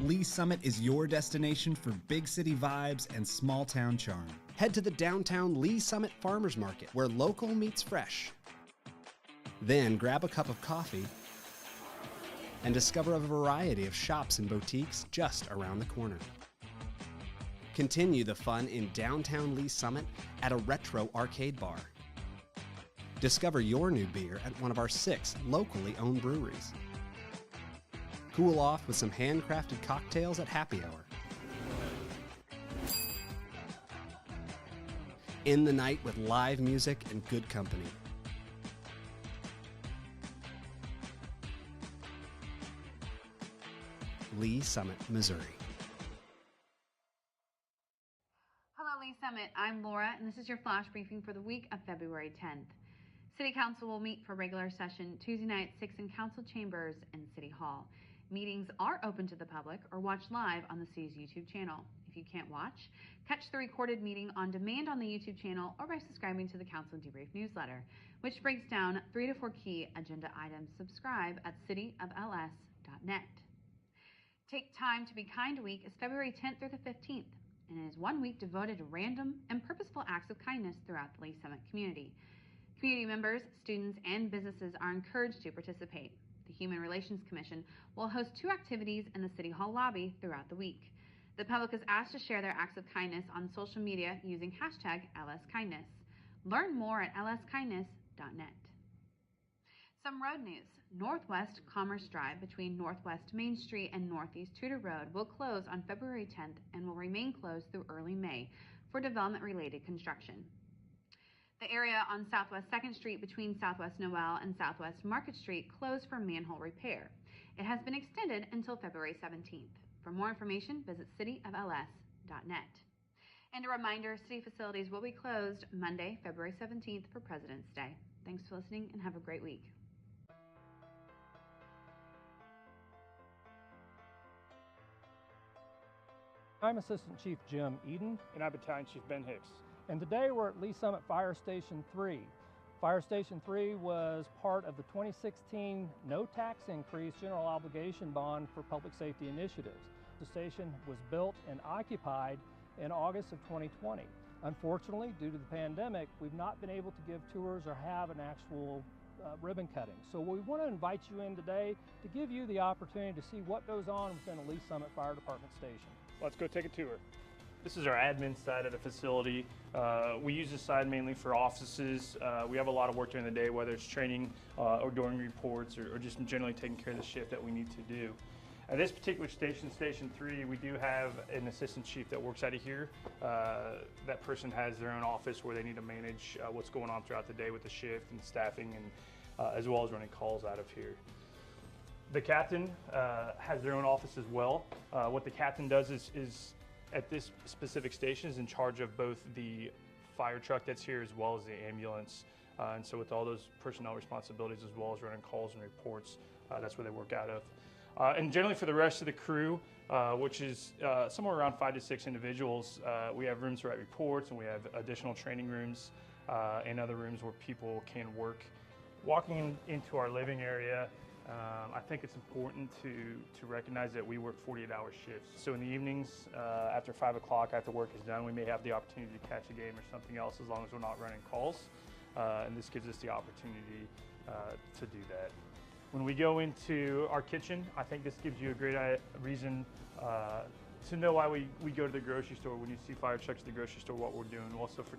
Lee Summit is your destination for big city vibes and small town charm. Head to the downtown Lee Summit Farmers Market, where local meets fresh. Then grab a cup of coffee and discover a variety of shops and boutiques just around the corner. Continue the fun in downtown Lee Summit at a retro arcade bar. Discover your new beer at one of our 6 locally owned breweries. Cool off with some handcrafted cocktails at happy hour. End the night with live music and good company. Lee Summit, Missouri. Hello, Lee Summit. I'm Laura, and this is your flash briefing for the week of February 10th. City Council will meet for regular session Tuesday night at 6 in Council Chambers and City Hall. Meetings are open to the public or watch live on the city's YouTube channel. If you can't watch, catch the recorded meeting on demand on the YouTube channel or by subscribing to the Council Debrief newsletter, which breaks down 3 to 4 key agenda items. Subscribe at cityofls.net. Take Time to Be Kind Week is February 10th through the 15th, and it is 1 week devoted to random and purposeful acts of kindness throughout the Lee Summit community. Community members, students, and businesses are encouraged to participate. The Human Relations Commission will host 2 activities in the City Hall lobby throughout the week. The public is asked to share their acts of kindness on social media using hashtag LSKindness. Learn more at lskindness.net. Some road news. Northwest Commerce Drive between Northwest Main Street and Northeast Tudor Road will close on February 10th and will remain closed through early May for development-related construction. The area on Southwest 2nd Street between Southwest Noel and Southwest Market Street closed for manhole repair. It has been extended until February 17th. For more information, visit cityofls.net. And a reminder, city facilities will be closed Monday, February 17th for President's Day. Thanks for listening and have a great week. I'm Assistant Chief Jim Eden. And I'm Battalion Chief Ben Hicks. And today we're at Lee Summit Fire Station 3. Fire Station 3 was part of the 2016 no tax increase general obligation bond for public safety initiatives. The station was built and occupied in August of 2020. Unfortunately, due to the pandemic, we've not been able to give tours or have an actual ribbon cutting. So we want to invite you in today to give you the opportunity to see what goes on within a Lee Summit Fire Department station. Let's go take a tour. This is our admin side of the facility. We use this side mainly for offices. We have a lot of work during the day, whether it's training or doing reports or just generally taking care of the shift that we need to do. At this particular station, Station 3, we do have an assistant chief that works out of here. That person has their own office where they need to manage what's going on throughout the day with the shift and staffing, and as well as running calls out of here. The captain has their own office as well. What the captain does is at this specific station is in charge of both the fire truck that's here as well as the ambulance. And so with all those personnel responsibilities as well as running calls and reports, that's where they work out of. And generally for the rest of the crew, which is somewhere around 5 to 6 individuals, we have rooms to write reports, and we have additional training rooms and other rooms where people can work. Walking into our living area, I think it's important to recognize that we work 48-hour shifts. So in the evenings, after 5 o'clock, after work is done, we may have the opportunity to catch a game or something else as long as we're not running calls. And this gives us the opportunity to do that. When we go into our kitchen, I think this gives you a great reason to know why we go to the grocery store. When you see fire trucks at the grocery store, what we're doing. Also for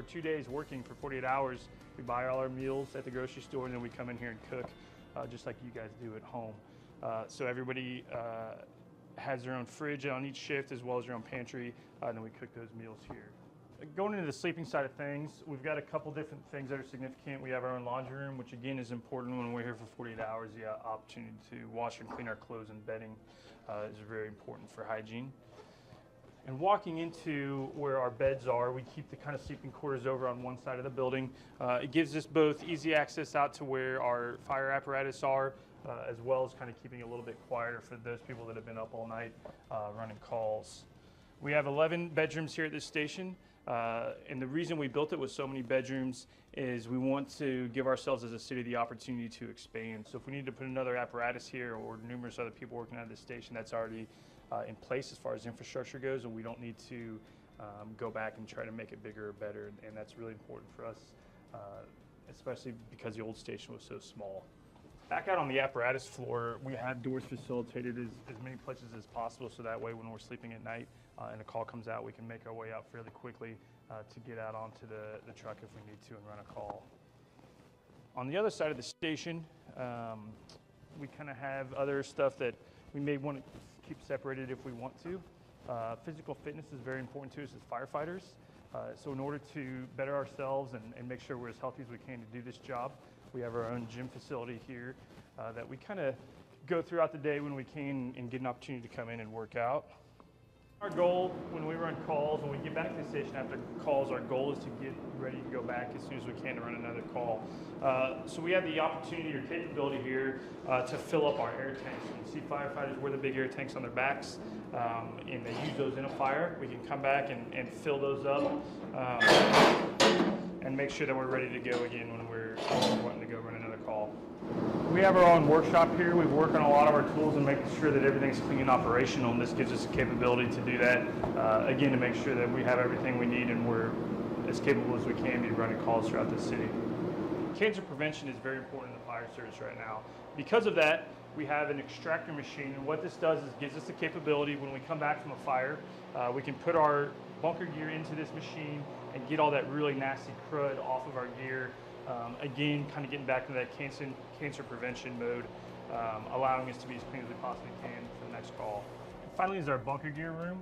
2 days working for 48 hours, we buy all our meals at the grocery store, and then we come in here and cook. Just like you guys do at home. So everybody has their own fridge on each shift as well as their own pantry, and then we cook those meals here. Going into the sleeping side of things, we've got a couple different things that are significant. We have our own laundry room, which again is important when we're here for 48 hours. The opportunity to wash and clean our clothes and bedding is very important for hygiene. And walking into where our beds are, we keep the kind of sleeping quarters over on one side of the building. It gives us both easy access out to where our fire apparatus are, as well as kind of keeping it a little bit quieter for those people that have been up all night running calls. We have 11 bedrooms here at this station, and the reason we built it with so many bedrooms is we want to give ourselves as a city the opportunity to expand. So if we need to put another apparatus here or numerous other people working at this station, that's already in place as far as infrastructure goes, and we don't need to go back and try to make it bigger or better, and that's really important for us, especially because the old station was so small. Back out on the apparatus floor, we have doors facilitated as many places as possible, so that way when we're sleeping at night and a call comes out, we can make our way out fairly quickly to get out onto the truck if we need to and run a call. On the other side of the station, we kind of have other stuff that we may want to keep separated if we want to. Physical fitness is very important to us as firefighters. So in order to better ourselves and make sure we're as healthy as we can to do this job, we have our own gym facility here that we kind of go throughout the day when we can and get an opportunity to come in and work out. Our goal when we run calls, when we get back to the station after calls, our goal is to get ready to go back as soon as we can to run another call. So we have the opportunity or capability here to fill up our air tanks. You see firefighters wear the big air tanks on their backs and they use those in a fire. We can come back and fill those up and make sure that we're ready to go again when we're wanting to go run another call. We have our own workshop here. We work on a lot of our tools and making sure that everything's clean and operational, and this gives us the capability to do that, again, to make sure that we have everything we need and we're as capable as we can be running calls throughout the city. Cancer prevention is very important in the fire service right now. Because of that, we have an extractor machine, and what this does is gives us the capability when we come back from a fire, we can put our bunker gear into this machine and get all that really nasty crud off of our gear. Again, kind of getting back to that cancer prevention mode, allowing us to be as clean as we possibly can for the next call. And finally is our bunker gear room.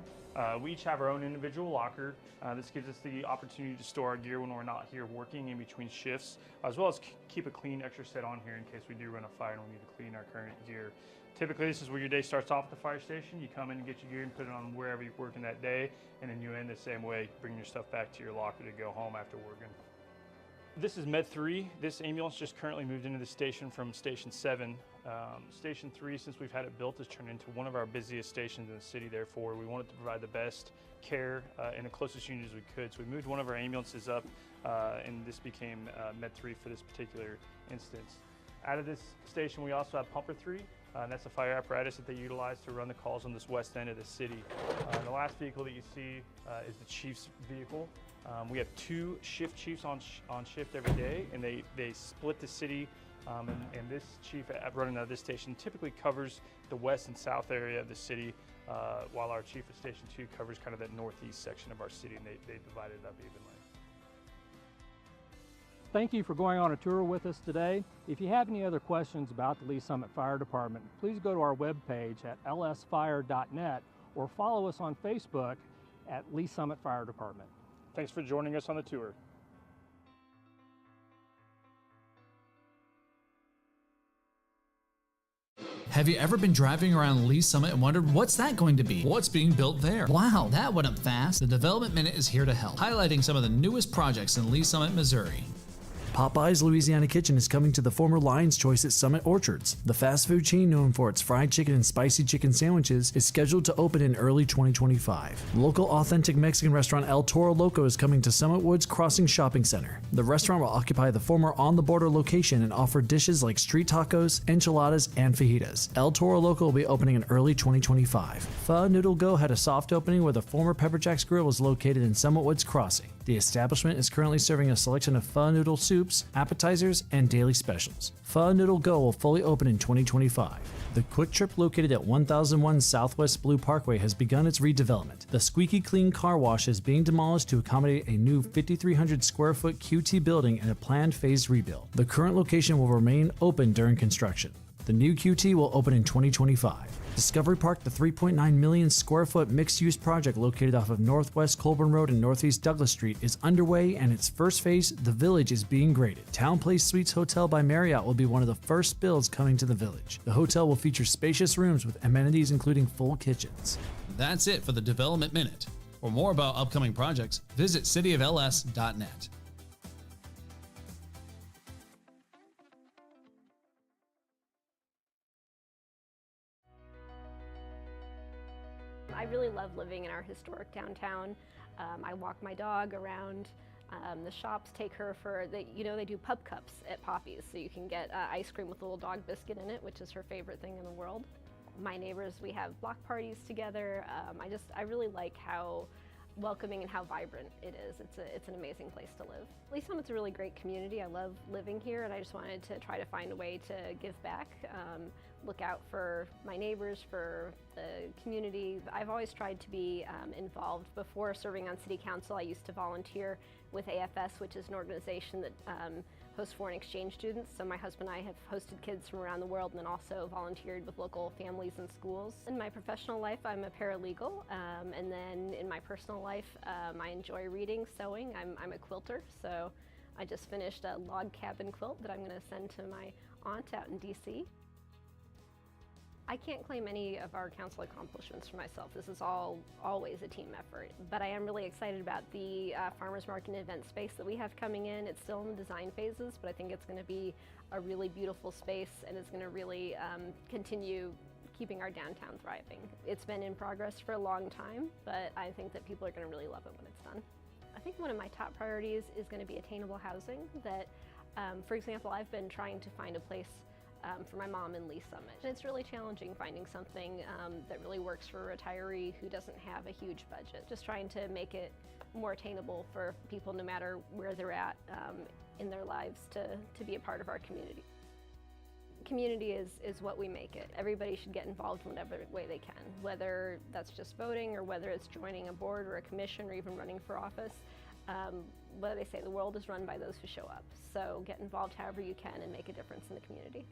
We each have our own individual locker. This gives us the opportunity to store our gear when we're not here working in between shifts, as well as keep a clean extra set on here in case we do run a fire and we need to clean our current gear. Typically, this is where your day starts off at the fire station. You come in and get your gear and put it on wherever you're working that day, and then you end the same way, bring your stuff back to your locker to go home after working. This is Med 3. This ambulance just currently moved into the station from Station 7. Station 3, since we've had it built, has turned into one of our busiest stations in the city. Therefore, we wanted to provide the best care and the closest unit as we could. So we moved one of our ambulances up, and this became Med 3 for this particular instance. Out of this station, we also have Pumper 3. And that's a fire apparatus that they utilize to run the calls on this west end of the city. The last vehicle that you see is the chief's vehicle. We have 2 shift chiefs on shift every day, and they split the city. And this chief running out of this station typically covers the west and south area of the city, while our chief of Station 2 covers kind of that northeast section of our city, and they divide it up evenly. Thank you for going on a tour with us today. If you have any other questions about the Lee Summit Fire Department, please go to our webpage at lsfire.net or follow us on Facebook at Lee Summit Fire Department. Thanks for joining us on the tour. Have you ever been driving around Lee Summit and wondered what's that going to be? What's being built there? Wow, that went up fast. The Development Minute is here to help, highlighting some of the newest projects in Lee Summit, Missouri. Popeye's Louisiana Kitchen is coming to the former Lion's Choice at Summit Orchards. The fast food chain known for its fried chicken and spicy chicken sandwiches is scheduled to open in early 2025. Local authentic Mexican restaurant El Toro Loco is coming to Summit Woods Crossing Shopping Center. The restaurant will occupy the former On the Border location and offer dishes like street tacos, enchiladas, and fajitas. El Toro Loco will be opening in early 2025. Pho Noodle Go had a soft opening where the former Pepper Jack's Grill was located in Summit Woods Crossing. The establishment is currently serving a selection of pho noodle soups, appetizers, and daily specials. Pho Noodle Go will fully open in 2025. The Quick Trip located at 1001 Southwest Blue Parkway has begun its redevelopment. The squeaky clean car wash is being demolished to accommodate a new 5,300 square foot QT building and a planned phased rebuild. The current location will remain open during construction. The new QT will open in 2025. Discovery Park, the 3.9 million square foot mixed-use project located off of Northwest Colburn Road and Northeast Douglas Street, is underway, and its first phase, The Village, is being graded. Town Place Suites Hotel by Marriott will be one of the first builds coming to the Village. The hotel will feature spacious rooms with amenities including full kitchens. That's it for the Development Minute. For more about upcoming projects, visit cityofls.net. I really love living in our historic downtown. I walk my dog around. The shops take her for, they do pub cups at Poppy's, so you can get ice cream with a little dog biscuit in it, which is her favorite thing in the world. my neighbors, we have block parties together. I really like how welcoming and how vibrant it is. It's an amazing place to live. Lee's Summit's a really great community. I love living here, and I just wanted to try to find a way to give back, look out for my neighbors, for the community. I've always tried to be involved. Before serving on city council, I used to volunteer with AFS, which is an organization that hosts foreign exchange students. So my husband and I have hosted kids from around the world and then also volunteered with local families and schools. In my professional life, I'm a paralegal, and then in my personal life, I enjoy reading, sewing. I'm a quilter, so I just finished a log cabin quilt that I'm going to send to my aunt out in DC. I can't claim any of our council accomplishments for myself. This is always a team effort. But I am really excited about the farmers market and event space that we have coming in. It's still in the design phases, but I think it's going to be a really beautiful space, and it's going to really continue keeping our downtown thriving. It's been in progress for a long time, but I think that people are going to really love it when it's done. I think one of my top priorities is going to be attainable housing. That, for example, I've been trying to find a place for my mom in Lee Summit. And it's really challenging finding something that really works for a retiree who doesn't have a huge budget. Just trying to make it more attainable for people no matter where they're at in their lives to be a part of our community. Community is what we make it. Everybody should get involved in whatever way they can, whether that's just voting or whether it's joining a board or a commission or even running for office. What they say, the world is run by those who show up. So get involved however you can and make a difference in the community.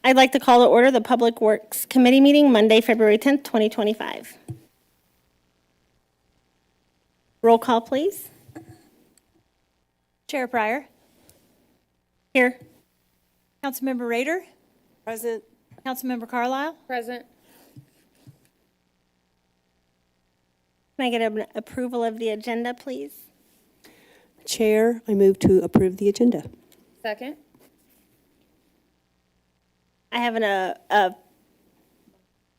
I'd like to call to order the Public Works Committee meeting Monday, February 10th, 2025. Roll call, please. Chair Pryor. Here. Councilmember Rader. Present. Councilmember Carlisle. Present. Can I get an approval of the agenda, please? Chair, I move to approve the agenda. Second. I have a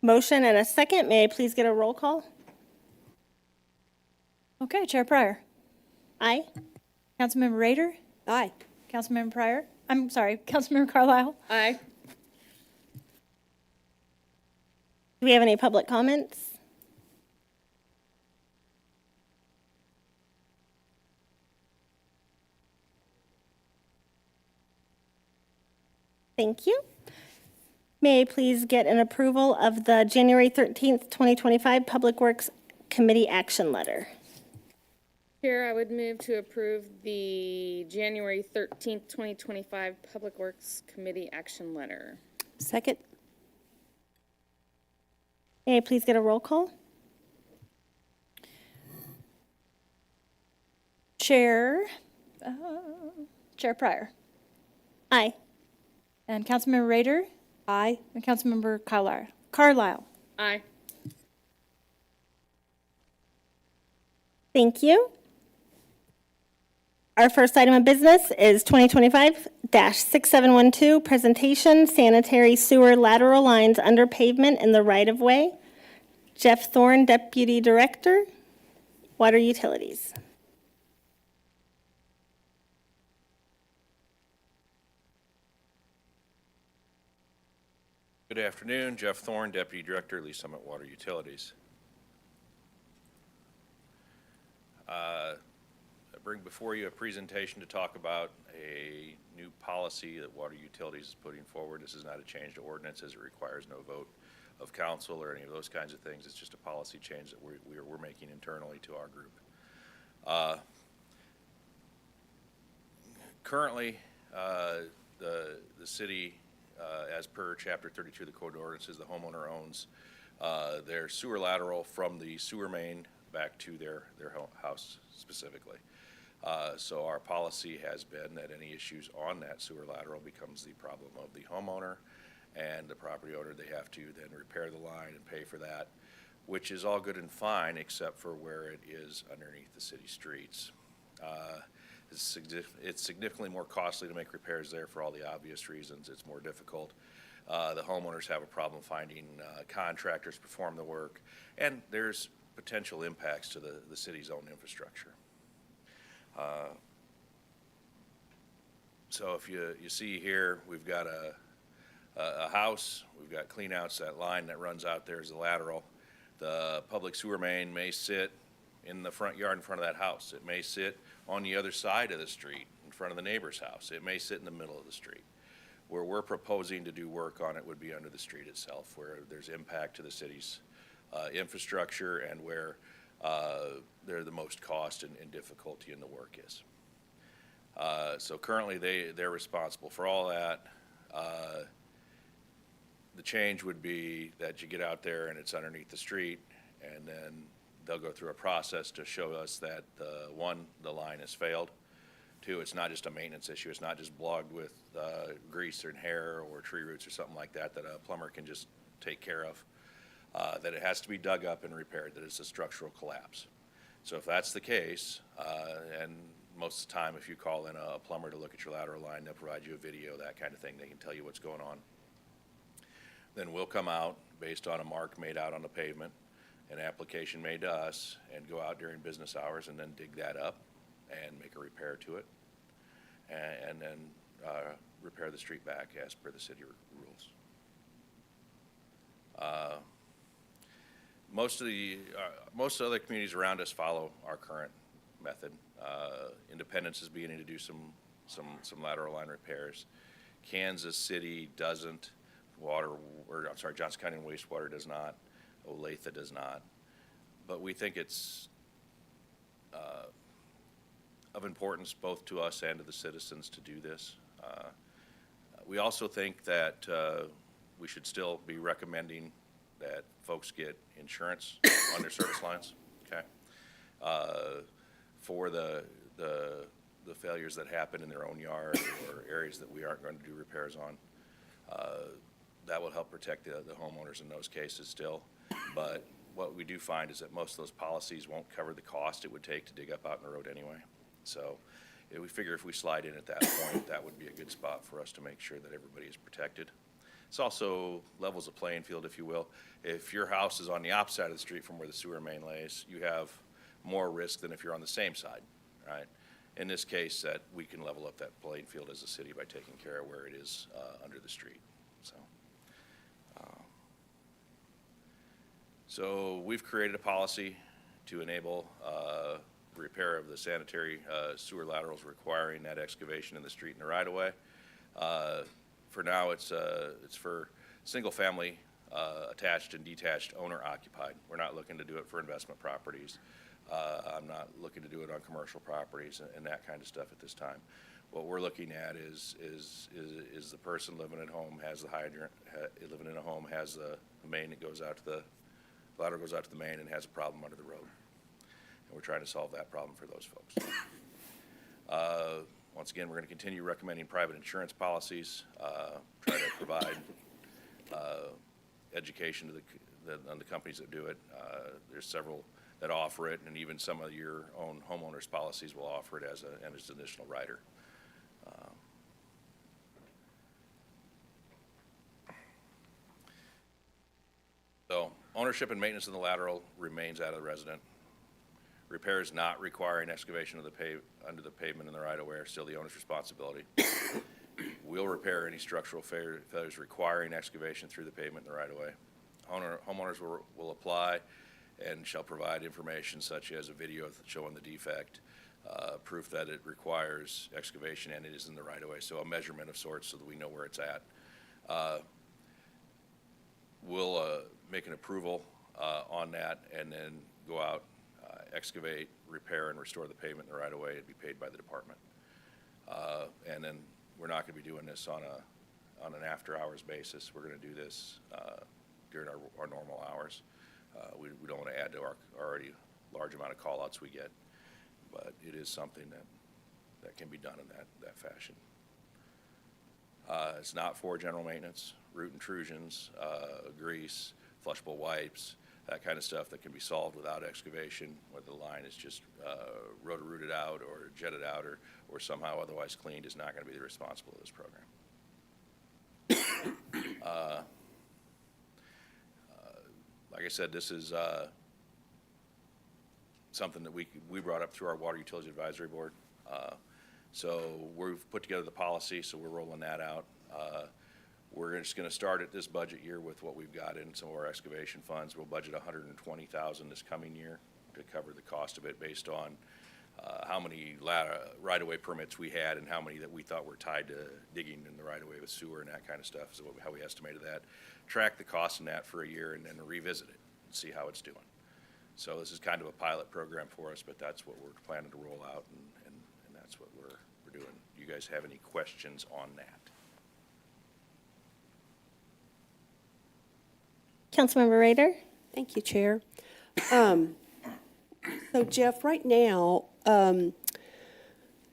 motion and a second. May I please get a roll call? Okay, Chair Pryor. Aye. Councilmember Rader. Aye. Councilmember Pryor. I'm sorry, Councilmember Carlisle. Aye. Do we have any public comments? Thank you. May I please get an approval of the January 13th, 2025 Public Works Committee action letter? Chair, I would move to approve the January 13th, 2025 Public Works Committee action letter. Second. May I please get a roll call? Chair Pryor. Aye. And Councilmember Rader. Aye. And Councilmember Carlisle. Aye. Thank you. Our first item of business is 2025-6712, presentation, sanitary sewer lateral lines under pavement in the right-of-way. Jeff Thorne, Deputy Director, Water Utilities. Good afternoon, Jeff Thorne, Deputy Director, Lee Summit Water Utilities. I bring before you a presentation to talk about a new policy that Water Utilities is putting forward. This is not a change to ordinances. It requires no vote of council or any of those kinds of things. It's just a policy change that we're making internally to our group. Currently, the city, as per Chapter 32 of the Code of Ordinances, the homeowner owns their sewer lateral from the sewer main back to their house specifically. So our policy has been that any issues on that sewer lateral becomes the problem of the homeowner and the property owner. They have to then repair the line and pay for that, which is all good and fine except for where it is underneath the city streets. It's significantly more costly to make repairs there for all the obvious reasons. It's more difficult. The homeowners have a problem finding contractors to perform the work, and there's potential impacts to the city's own infrastructure. So if you see here, we've got a house, we've got cleanouts, that line that runs out there is the lateral. The public sewer main may sit in the front yard in front of that house. It may sit on the other side of the street in front of the neighbor's house. It may sit in the middle of the street. Where we're proposing to do work on it would be under the street itself, where there's impact to the city's infrastructure and where they're the most cost and difficulty in the work is. So currently they're responsible for all that. The change would be that you get out there and it's underneath the street, and then they'll go through a process to show us that the line has failed. Two, it's not just a maintenance issue. It's not just blogged with grease or hair or tree roots or something like that that a plumber can just take care of. That it has to be dug up and repaired, that it's a structural collapse. So if that's the case, and most of the time if you call in a plumber to look at your lateral line, they'll provide you a video, that kind of thing. They can tell you what's going on. Then we'll come out based on a mark made out on the pavement, an application made to us, and go out during business hours and then dig that up and make a repair to it, and then repair the street back as per the city rules. Most of the other communities around us follow our current method. Independence is beginning to do some lateral line repairs. Kansas City doesn't. Johnson County and Wastewater does not. Olathe does not. But we think it's of importance both to us and to the citizens to do this. We also think that we should still be recommending that folks get insurance on their service lines, okay? For the failures that happen in their own yard or areas that we aren't going to do repairs on. That will help protect the homeowners in those cases still. But what we do find is that most of those policies won't cover the cost it would take to dig up out in the road anyway. So we figure if we slide in at that point, that would be a good spot for us to make sure that everybody is protected. It's also levels the playing field, if you will. If your house is on the opposite side of the street from where the sewer main lays, you have more risk than if you're on the same side, right? In this case, that we can level up that playing field as a city by taking care of where it is under the street. So we've created a policy to enable repair of the sanitary sewer laterals requiring that excavation in the street and the right-of-way. For now, it's for single-family attached and detached owner-occupied. We're not looking to do it for investment properties. I'm not looking to do it on commercial properties and that kind of stuff at this time. What we're looking at is the person living at home has the hydrant, living in a home has the main that goes out to the lateral goes out to the main and has a problem under the road. And we're trying to solve that problem for those folks. Once again, we're going to continue recommending private insurance policies, try to provide education to on the companies that do it. There's several that offer it, and even some of your own homeowners policies will offer it as an additional rider. So ownership and maintenance of the lateral remains out of the resident. Repairs not requiring excavation of the under the pavement in the right-of-way are still the owner's responsibility. We'll repair any structural failures requiring excavation through the pavement in the right-of-way. Homeowners will apply and shall provide information such as a video showing the defect, proof that it requires excavation and it is in the right-of-way, so a measurement of sorts so that we know where it's at. We'll make an approval on that and then go out, excavate, repair, and restore the pavement in the right-of-way. It'd be paid by the department. And then we're not going to be doing this on an after-hours basis. We're going to do this during our normal hours. We don't want to add to our already large amount of call-outs we get, but it is something that can be done in that fashion. It's not for general maintenance, root intrusions, grease, flushable wipes, that kind of stuff that can be solved without excavation, whether the line is just rotor-rooted out or jetted out or somehow otherwise cleaned, is not going to be the responsible of this program. Like I said, this is something that we brought up through our Water Utility Advisory Board. So we've put together the policy, so we're rolling that out. We're just going to start at this budget year with what we've got in some of our excavation funds. We'll budget $120,000 this coming year to cover the cost of it based on how many right-of-way permits we had and how many that we thought were tied to digging in the right-of-way with sewer and that kind of stuff, so how we estimated that. Track the cost in that for a year and then revisit it and see how it's doing. So this is kind of a pilot program for us, but that's what we're planning to roll out, and that's what we're doing. Do you guys have any questions on that? Councilmember Rader? Thank you, Chair. So Jeff, right now,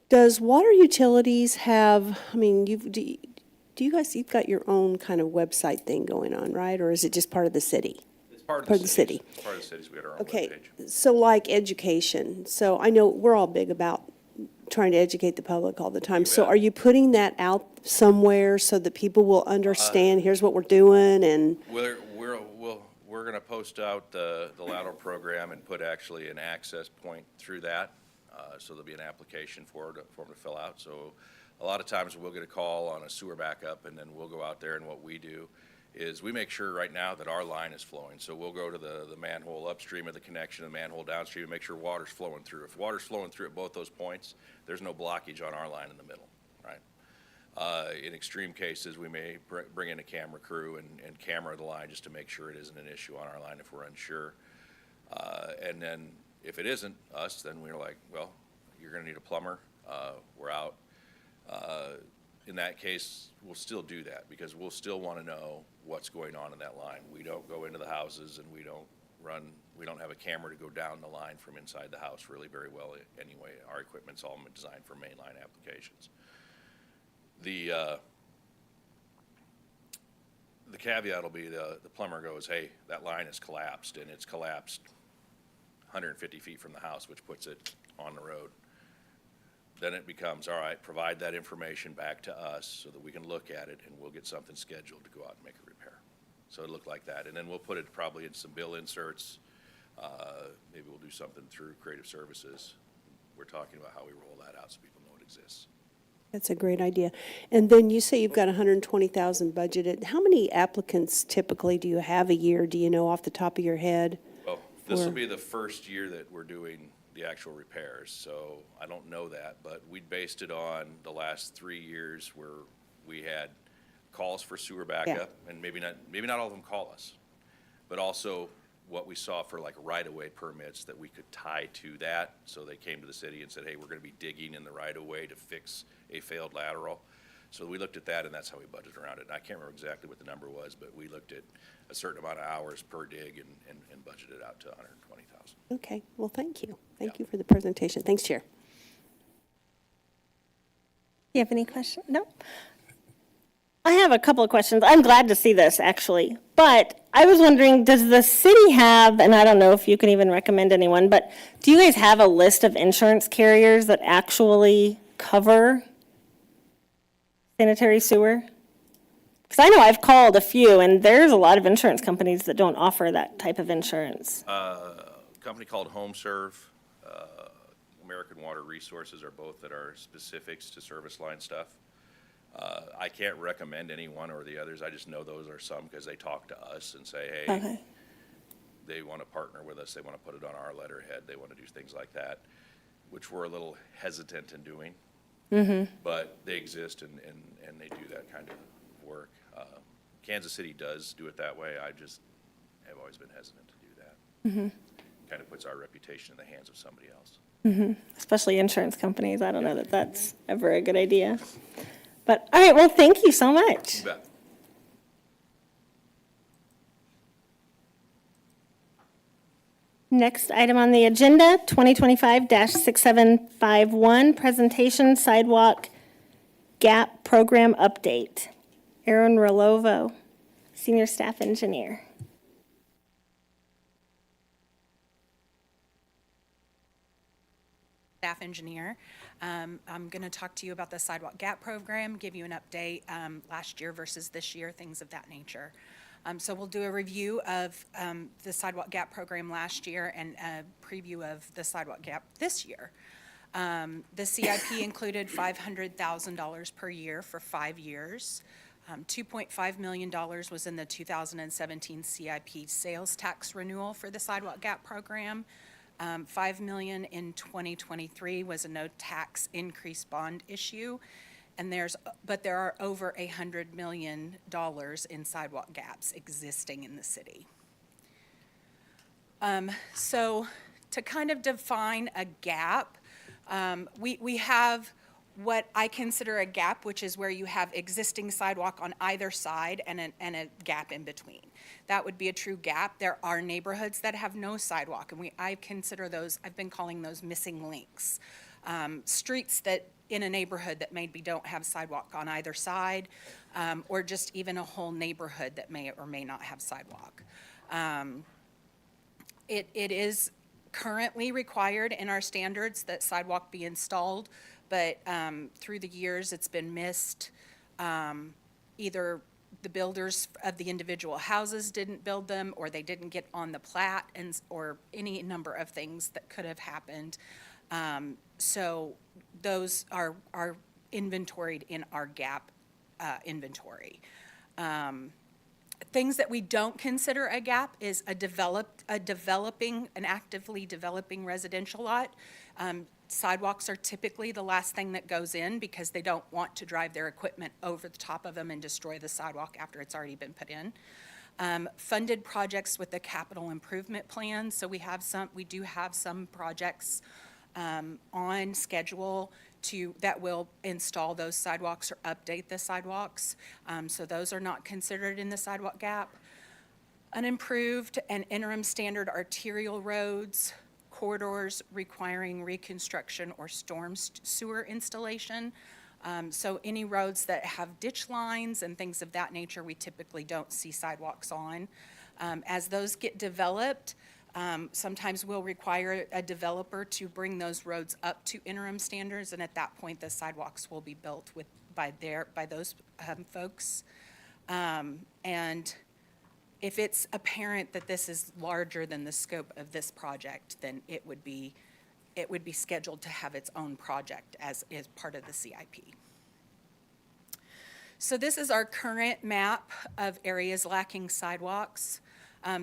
does Water Utilities have, I mean, do you guys, you've got your own kind of website thing going on, right? Or is it just part of the city? It's part of the city. It's part of the cities. We got our own Okay, webpage. so like education. So I know we're all big about trying to educate the public all the time. So are you putting that out somewhere so that people will understand, here's what we're doing and? We're going to post out the lateral program and put actually an access point through that. So there'll be an application for them to fill out. So a lot of times we'll get a call on a sewer backup and then we'll go out there, and what we do is we make sure right now that our line is flowing. So we'll go to the manhole upstream of the connection, the manhole downstream, and make sure water's flowing through. If water's flowing through at both those points, there's no blockage on our line in the middle, right? In extreme cases, we may bring in a camera crew and camera the line just to make sure it isn't an issue on our line if we're unsure. And then if it isn't us, then we're like, well, you're going to need a plumber. We're out. in that case, we'll still do that because we'll still want to know what's going on in that line. We don't go into the houses and we don't have a camera to go down the line from inside the house really very well anyway. Our equipment's all designed for mainline applications. The caveat will be the plumber goes, hey, that line is collapsed, and it's collapsed 150 feet from the house, which puts it on the road. Then it becomes, all right, provide that information back to us so that we can look at it and we'll get something scheduled to go out and make a repair. So it'll look like that. And then we'll put it probably in some bill inserts. Maybe we'll do something through creative services. We're talking about how we roll that out so people know it exists. That's a great idea. And then you say you've got 120,000 budgeted. How many applicants typically do you have a year? Do you know off the top of your head? Well, this will be the first year that we're doing the actual repairs, so I don't know that, but we based it on the last 3 years where we had calls for sewer backup, and maybe not all of them call us, but also what we saw for like right-of-way permits that we could tie to that. So they came to the city and said, hey, we're going to be digging in the right-of-way to fix a failed lateral. So we looked at that, and that's how we budgeted around it. And I can't remember exactly what the number was, but we looked at a certain amount of hours per dig and budgeted out to 120,000. Okay, well, thank you. Thank you for the presentation. Thanks, Chair. You have any questions? No? I have a couple of questions. I'm glad to see this, actually. But I was wondering, does the city have, and I don't know if you can even recommend anyone, but do you guys have a list of insurance carriers that actually cover sanitary sewer? Because I know I've called a few, and there's a lot of insurance companies that don't offer that type of insurance. A company called HomeServe, American Water Resources are both that are specifics to service line stuff. I can't recommend any one or the others. I just know those are some because they talk to us and say, hey, Okay. they want to partner with us. They want to put it on our letterhead. They want to do things like that, which we're a little hesitant in doing. But they exist and they do that kind of work. Kansas City does do it that way. I just have always been hesitant to do that. Kind of puts our reputation in the hands of somebody else. Especially insurance companies. I don't know that that's ever a good idea. But, all right, well, thank you so much. You bet. Next item on the agenda, 2025-6751, presentation Sidewalk Gap Program Update. Aaron Rolovo, Senior Staff Engineer. Staff engineer. I'm going to talk to you about the Sidewalk Gap Program, give you an update last year versus this year, things of that nature. So we'll do a review of the Sidewalk Gap Program last year and a preview of the Sidewalk Gap this year. The CIP included $500,000 per year for 5 years. $2.5 million was in the 2017 CIP sales tax renewal for the Sidewalk Gap Program. $5 million in 2023 was a no tax increase bond issue, and there are over $100 million in sidewalk gaps existing in the city. So to kind of define a gap, we have what I consider a gap, which is where you have existing sidewalk on either side and a gap in between. That would be a true gap. There are neighborhoods that have no sidewalk, and I consider those, I've been calling those missing links. Streets that in a neighborhood that maybe don't have sidewalk on either side, or just even a whole neighborhood that may or may not have sidewalk. It is currently required in our standards that sidewalk be installed, but through the years it's been missed. Either the builders of the individual houses didn't build them, or they didn't get on the plat, or any number of things that could have happened. So those are inventoried in our gap inventory. Things that we don't consider a gap is an actively developing residential lot. Sidewalks are typically the last thing that goes in because they don't want to drive their equipment over the top of them and destroy the sidewalk after it's already been put in. Funded projects with the capital improvement plan. So we do have some projects on schedule that will install those sidewalks or update the sidewalks. So those are not considered in the sidewalk gap. Unimproved and interim standard arterial roads, corridors requiring reconstruction or storm sewer installation. So any roads that have ditch lines and things of that nature, we typically don't see sidewalks on. As those get developed, sometimes we'll require a developer to bring those roads up to interim standards, and at that point, the sidewalks will be built by those folks. And if it's apparent that this is larger than the scope of this project, then it would be scheduled to have its own project as part of the CIP. So this is our current map of areas lacking sidewalks.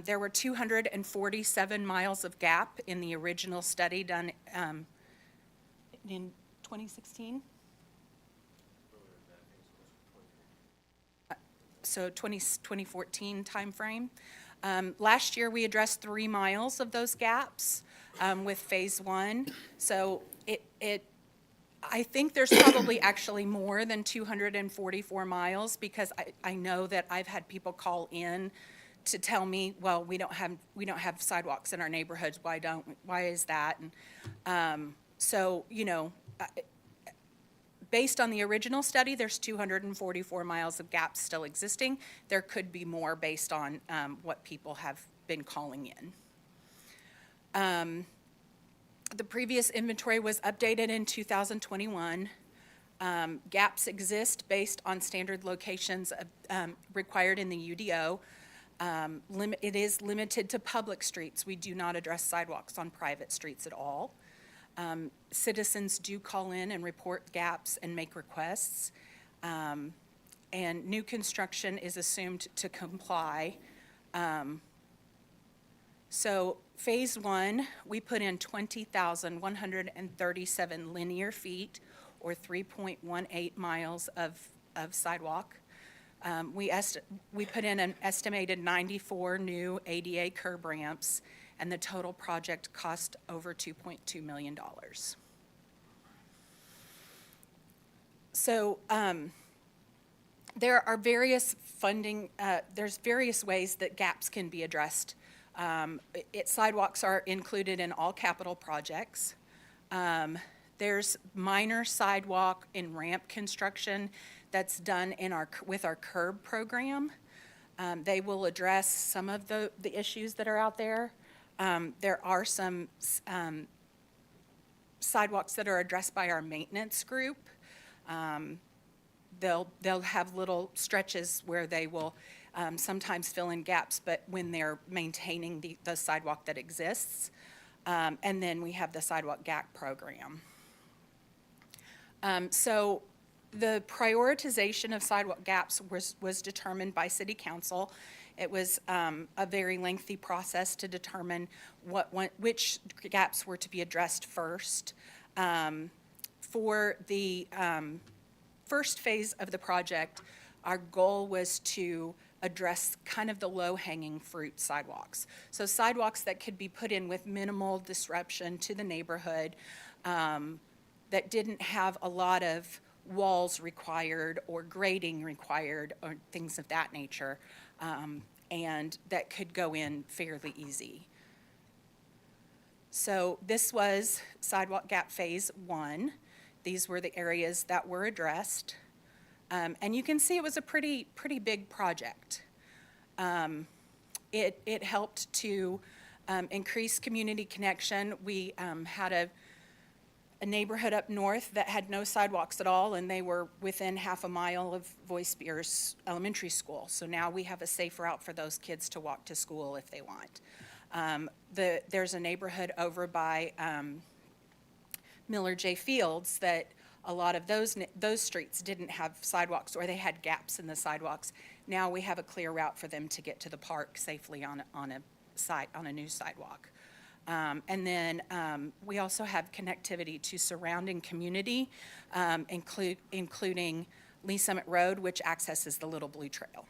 There were 247 miles of gap in the original study done in 2016. So 2014 timeframe. Last year we addressed 3 miles of those gaps with phase 1. So I think there's probably actually more than 244 miles, because I know that I've had people call in to tell me, well, we don't have sidewalks in our neighborhoods. Why is that? And so, you know, based on the original study, there's 244 miles of gaps still existing. There could be more based on what people have been calling in. The previous inventory was updated in 2021. Gaps exist based on standard locations required in the UDO. It is limited to public streets. We do not address sidewalks on private streets at all. Citizens do call in and report gaps and make requests. And new construction is assumed to comply. So phase 1, we put in 20,137 linear feet, or 3.18 miles of sidewalk. We put in an estimated 94 new ADA curb ramps, and the total project cost over $2.2 million. So there are various there's various ways that gaps can be addressed. Sidewalks are included in all capital projects. There's minor sidewalk and ramp construction that's done with our curb program. They will address some of the issues that are out there. There are some sidewalks that are addressed by our maintenance group. They'll have little stretches where they will sometimes fill in gaps, but when they're maintaining the sidewalk that exists. And then we have the sidewalk gap program. So the prioritization of sidewalk gaps was determined by City Council. It was a very lengthy process to determine which gaps were to be addressed first. For the first phase of the project, our goal was to address kind of the low-hanging fruit sidewalks. So sidewalks that could be put in with minimal disruption to the neighborhood, that didn't have a lot of walls required or grading required or things of that nature, and that could go in fairly easy. So this was sidewalk gap phase 1. These were the areas that were addressed. And you can see it was a pretty big project. It helped to increase community connection. We had a neighborhood up north that had no sidewalks at all, and they were within half a mile of Voice Beers Elementary School. So now we have a safe route for those kids to walk to school if they want. There's a neighborhood over by Miller J. Fields that a lot of those streets didn't have sidewalks, or they had gaps in the sidewalks. Now we have a clear route for them to get to the park safely on a new sidewalk. And then we also have connectivity to surrounding community, including Lee Summit Road, which accesses the Little Blue Trail.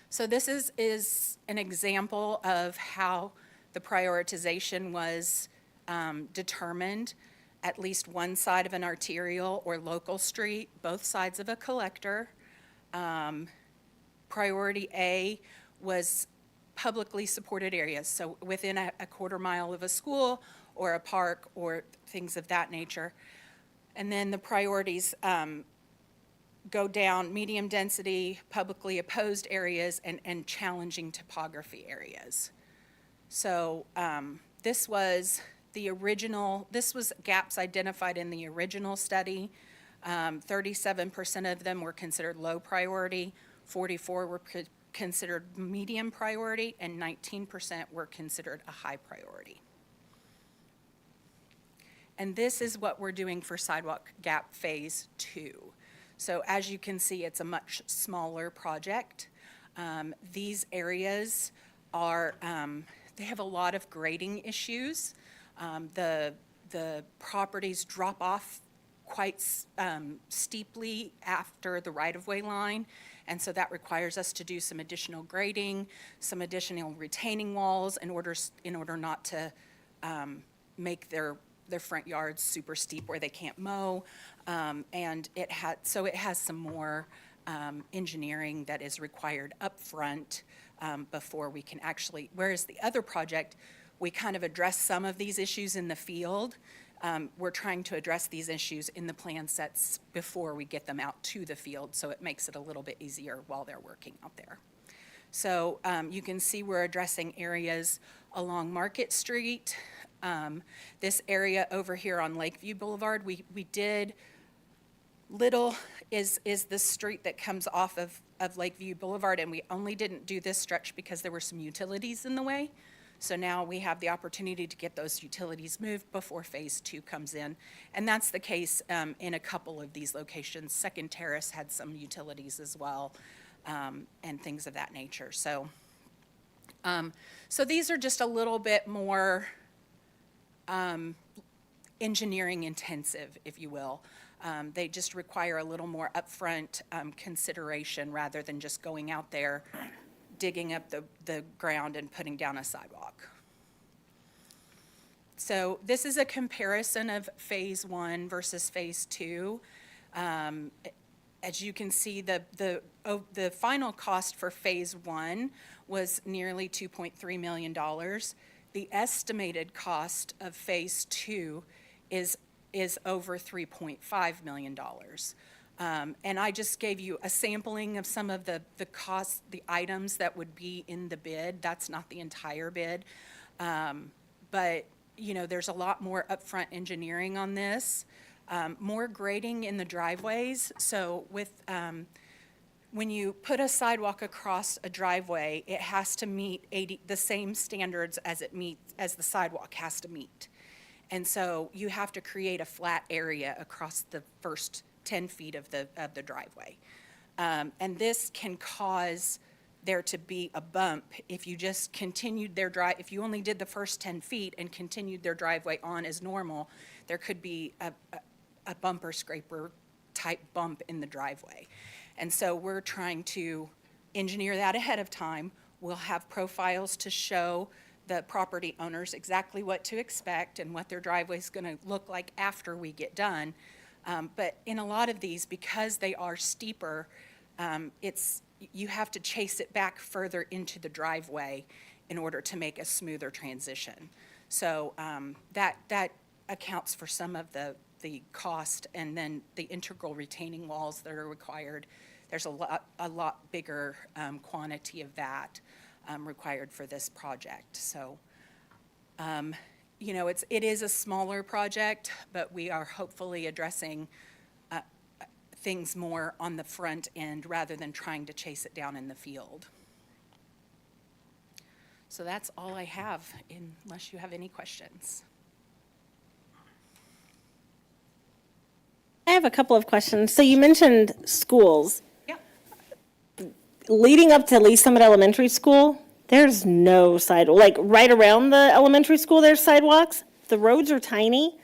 So this is an example of how The prioritization was determined at least one side of an arterial or local street, both sides of a collector. Priority A was publicly supported areas, so within a quarter mile of a school or a park or things of that nature. And then the priorities go down: medium density, publicly opposed areas, and challenging topography areas. So this was gaps identified in the original study. 37% of them were considered low priority, 44 were considered medium priority, and 19% were considered a high priority. And this is what we're doing for Sidewalk Gap Phase 2. So as you can see, it's a much smaller project. These areas are, they have a lot of grading issues. The properties drop off quite steeply after the right-of-way line, and so that requires us to do some additional grading, some additional retaining walls in order not to make their front yards super steep where they can't mow, and it has some more engineering that is required up front before we can actually, whereas the other project, we kind of address some of these issues in the field. We're trying to address these issues in the plan sets before we get them out to the field, so it makes it a little bit easier while they're working out there. So you can see we're addressing areas along Market Street. This area over here on Lakeview Boulevard, we did, Little is the street that comes off of Lakeview Boulevard, and we only didn't do this stretch because there were some utilities in the way. So now we have the opportunity to get those utilities moved before Phase 2 comes in. And that's the case in a couple of these locations. Second Terrace had some utilities as well, and things of that nature. So, so these are just a little bit more engineering intensive, if you will. They just require a little more upfront consideration rather than just going out there, digging up the ground and putting down a sidewalk. So this is a comparison of Phase 1 versus Phase 2. As you can see, the final cost for Phase 1 was nearly $2.3 million. The estimated cost of Phase 2 is over $3.5 million. And I just gave you a sampling of some of the costs, the items that would be in the bid. That's not the entire bid. But, you know, there's a lot more upfront engineering on this. More grading in the driveways. So with, when you put a sidewalk across a driveway, it has to meet the same standards as the sidewalk has to meet. And so you have to create a flat area across the first 10 feet of the driveway. And this can cause there to be a bump if you just continued if you only did the first 10 feet and continued their driveway on as normal, there could be a bumper scraper type bump in the driveway. And so we're trying to engineer that ahead of time. We'll have profiles to show the property owners exactly what to expect and what their driveway is going to look like after we get done. But in a lot of these, because they are steeper, you have to chase it back further into the driveway in order to make a smoother transition. So that accounts for some of the cost, and then the integral retaining walls that are required. There's a lot bigger quantity of that required for this project. So, you know, it is a smaller project, but we are hopefully addressing things more on the front end rather than trying to chase it down in the field. So that's all I have, unless you have any questions. I have a couple of questions. So you mentioned schools. Yeah. Leading up to Lee Summit Elementary School, there's no sidewalk. Like right around the elementary school, there's sidewalks. The roads are tiny.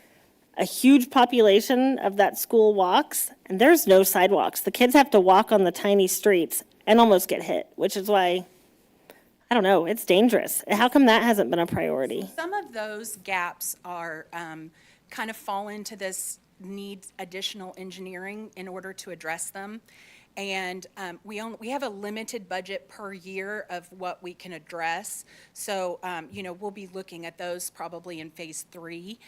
A huge population of that school walks, and there's no sidewalks. The kids have to walk on the tiny streets and almost get hit, which is why I don't know, it's dangerous. How come that hasn't been a priority? Some of those gaps are kind of fall into this needs additional engineering in order to address them. And we have a limited budget per year of what we can address. So, you know, we'll be looking at those probably in phase 3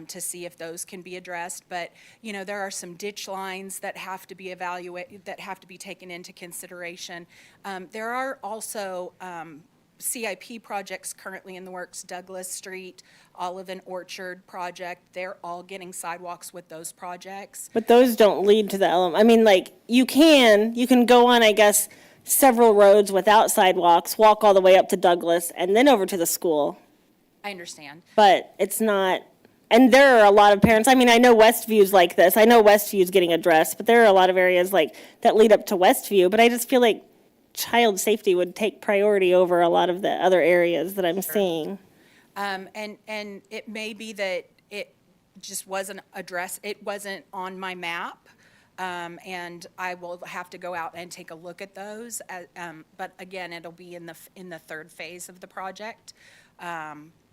to see if those can be addressed. But, you know, there are some ditch lines that have to be evaluated, that have to be taken into consideration. There are also CIP projects currently in the works, Douglas Street, Olive and Orchard project. They're all getting sidewalks with those projects. But those don't lead to the element. I mean, like, you can go on, I guess, several roads without sidewalks, walk all the way up to Douglas, and then over to the school. I understand. But it's not, and there are a lot of parents, I mean, I know Westview's like this. I know Westview's getting addressed, but there are a lot of areas like that lead up to Westview. But I just feel like child safety would take priority over a lot of the other areas that I'm seeing. And it may be that it just wasn't addressed, it wasn't on my map. And I will have to go out and take a look at those. But again, it'll be in the third phase of the project,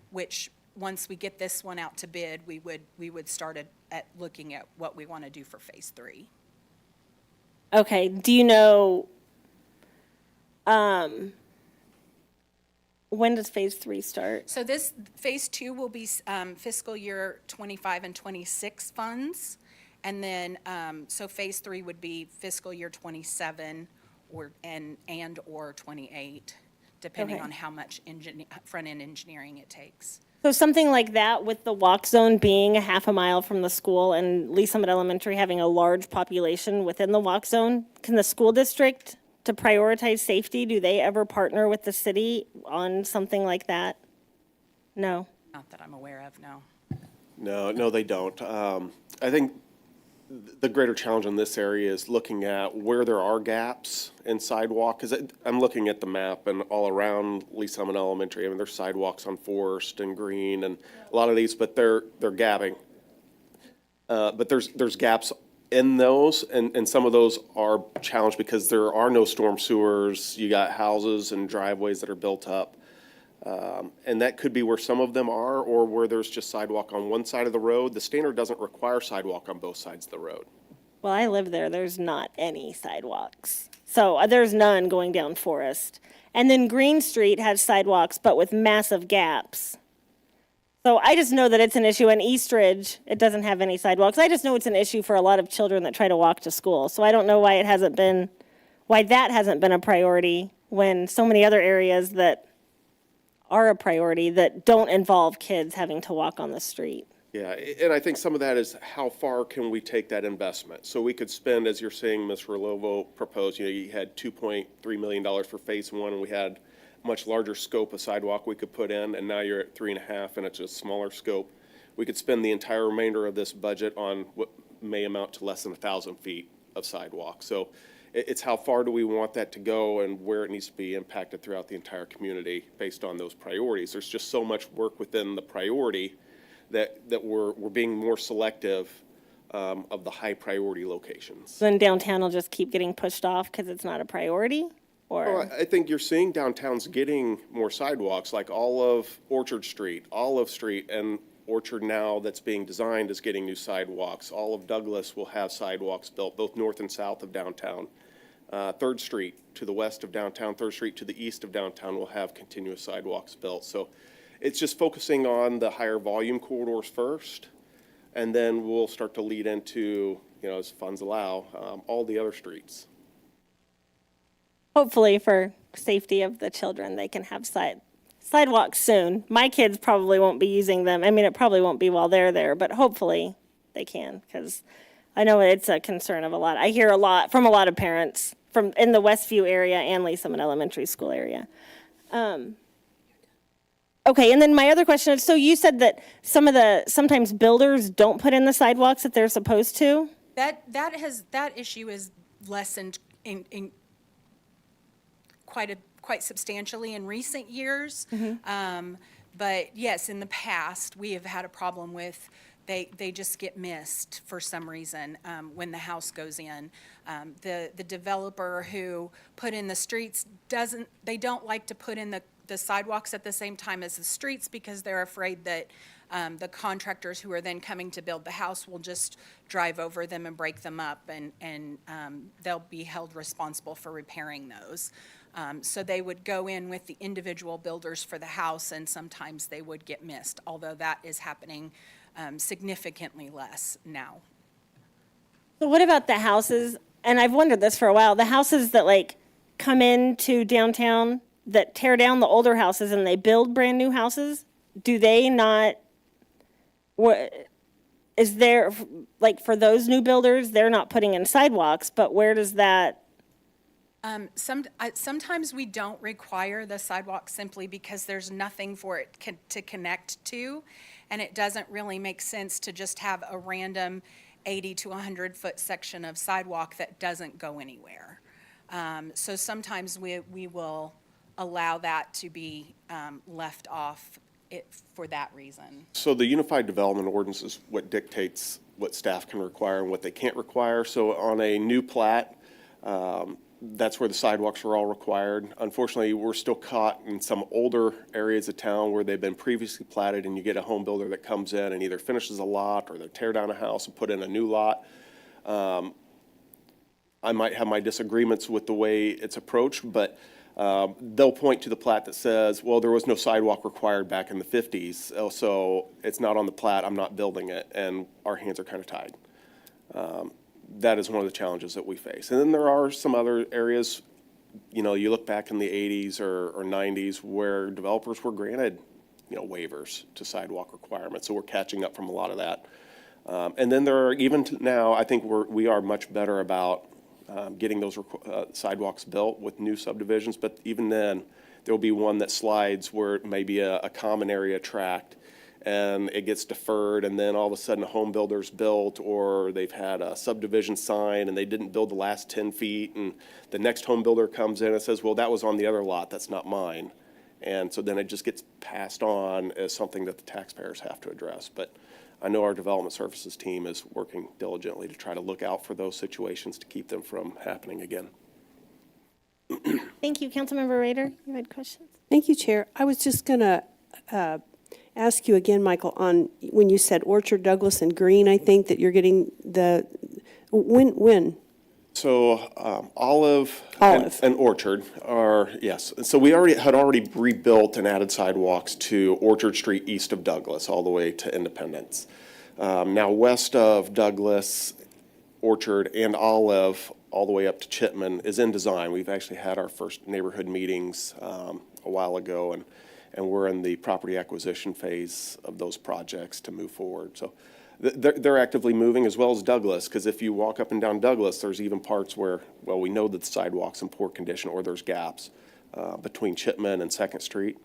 which once we get this one out to bid, we would start at looking at what we want to do for phase 3. Okay, do you know, when does phase 3 start? So this, phase 2 will be fiscal year 25 and 26 funds. And then, so phase 3 would be fiscal year 27 or 28, depending Okay. on how much front-end engineering it takes. So something like that with the walk zone being a half a mile from the school and Lee Summit Elementary having a large population within the walk zone, can the school district, to prioritize safety, do they ever partner with the city on something like that? No. Not that I'm aware of, no. No, they don't. I think the greater challenge in this area is looking at where there are gaps in sidewalk, because I'm looking at the map and all around Lee Summit Elementary. I mean, there's sidewalks on Forest and Green and a lot of these, but they're gapping. But there's gaps in those, and some of those are challenged because there are no storm sewers. You got houses and driveways that are built up. And that could be where some of them are, or where there's just sidewalk on one side of the road. The standard doesn't require sidewalk on both sides of the road. Well, I live there, there's not any sidewalks. So there's none going down Forest. And then Green Street has sidewalks, but with massive gaps. So I just know that it's an issue. In Eastridge, it doesn't have any sidewalks. I just know it's an issue for a lot of children that try to walk to school. So I don't know why that hasn't been a priority when so many other areas that are a priority that don't involve kids having to walk on the street. Yeah, and I think some of that is how far can we take that investment? So we could spend, as you're saying, Ms. Rolovo proposed, you had $2.3 million for phase 1, and we had much larger scope of sidewalk we could put in, and now you're at 3.5, and it's a smaller scope. We could spend the entire remainder of this budget on what may amount to less than 1,000 feet of sidewalk. So it's how far do we want that to go and where it needs to be impacted throughout the entire community based on those priorities. There's just so much work within the priority that we're being more selective of the high priority locations. Then downtown will just keep getting pushed off because it's not a priority? Or Well, I think you're seeing downtowns getting more sidewalks, like all of Orchard Street, Olive Street, and Orchard now that's being designed is getting new sidewalks. All of Douglas will have sidewalks built, both north and south of downtown. 3rd Street to the west of downtown, 3rd Street to the east of downtown will have continuous sidewalks built. So it's just focusing on the higher volume corridors first, and then we'll start to lead into, as funds allow, all the other streets. hopefully for safety of the children, they can have sidewalks soon. My kids probably won't be using them. I mean, it probably won't be while they're there, but hopefully they can, because I know it's a concern of a lot. I hear a lot from a lot of parents from in the Westview area and Lee Summit Elementary School area. Okay, and then my other question is, so you said that sometimes builders don't put in the sidewalks that they're supposed to? That issue is lessened in quite substantially in recent years. Mm-hmm. But yes, in the past, we have had a problem with they just get missed for some reason when the house goes in. The developer who put in the streets they don't like to put in the sidewalks at the same time as the streets because they're afraid that the contractors who are then coming to build the house will just drive over them and break them up, and they'll be held responsible for repairing those. So they would go in with the individual builders for the house, and sometimes they would get missed, although that is happening significantly less now. So what about the houses, and I've wondered this for a while, the houses that like come into downtown that tear down the older houses and they build brand new houses? Do they not, is there, like for those new builders, they're not putting in sidewalks, but where does that? Sometimes we don't require the sidewalk simply because there's nothing for it to connect to, and it doesn't really make sense to just have a random 80 to 100-foot section of sidewalk that doesn't go anywhere. So sometimes we will allow that to be left off for that reason. So the Unified Development Ordinance is what dictates what staff can require and what they can't require. So on a new plat, that's where the sidewalks are all required. Unfortunately, we're still caught in some older areas of town where they've been previously platted, and you get a home builder that comes in and either finishes a lot or they tear down a house and put in a new lot. I might have my disagreements with the way it's approached, but they'll point to the plat that says, well, there was no sidewalk required back in the 50s, so it's not on the plat, I'm not building it, and our hands are kind of tied. That is one of the challenges that we face. And then there are some other areas, you know, you look back in the 80s or 90s where developers were granted, you know, waivers to sidewalk requirements, so we're catching up from a lot of that. And then there are, even now, I think we are much better about getting those sidewalks built with new subdivisions, but even then, there'll be one that slides where it may be a common area tract, and it gets deferred, and then all of a sudden a home builder's built, or they've had a subdivision sign and they didn't build the last 10 feet, and the next home builder comes in and says, well, that was on the other lot, that's not mine. And so then it just gets passed on as something that the taxpayers have to address. But I know our development services team is working diligently to try to look out for those situations to keep them from happening again. Thank you. Councilmember Rader, you had questions? Thank you, Chair. I was just going to ask you again, Michael, on when you said Orchard, Douglas, and Green, I think that you're getting when? So Olive. And Orchard are, yes. So we had already rebuilt and added sidewalks to Orchard Street east of Douglas all the way to Independence. Now west of Douglas, Orchard, and Olive all the way up to Chipman is in design. We've actually had our first neighborhood meetings a while ago, and we're in the property acquisition phase of those projects to move forward. So they're actively moving, as well as Douglas, because if you walk up and down Douglas, there's even parts where, well, we know that the sidewalk's in poor condition or there's gaps between Chipman and 2nd Street.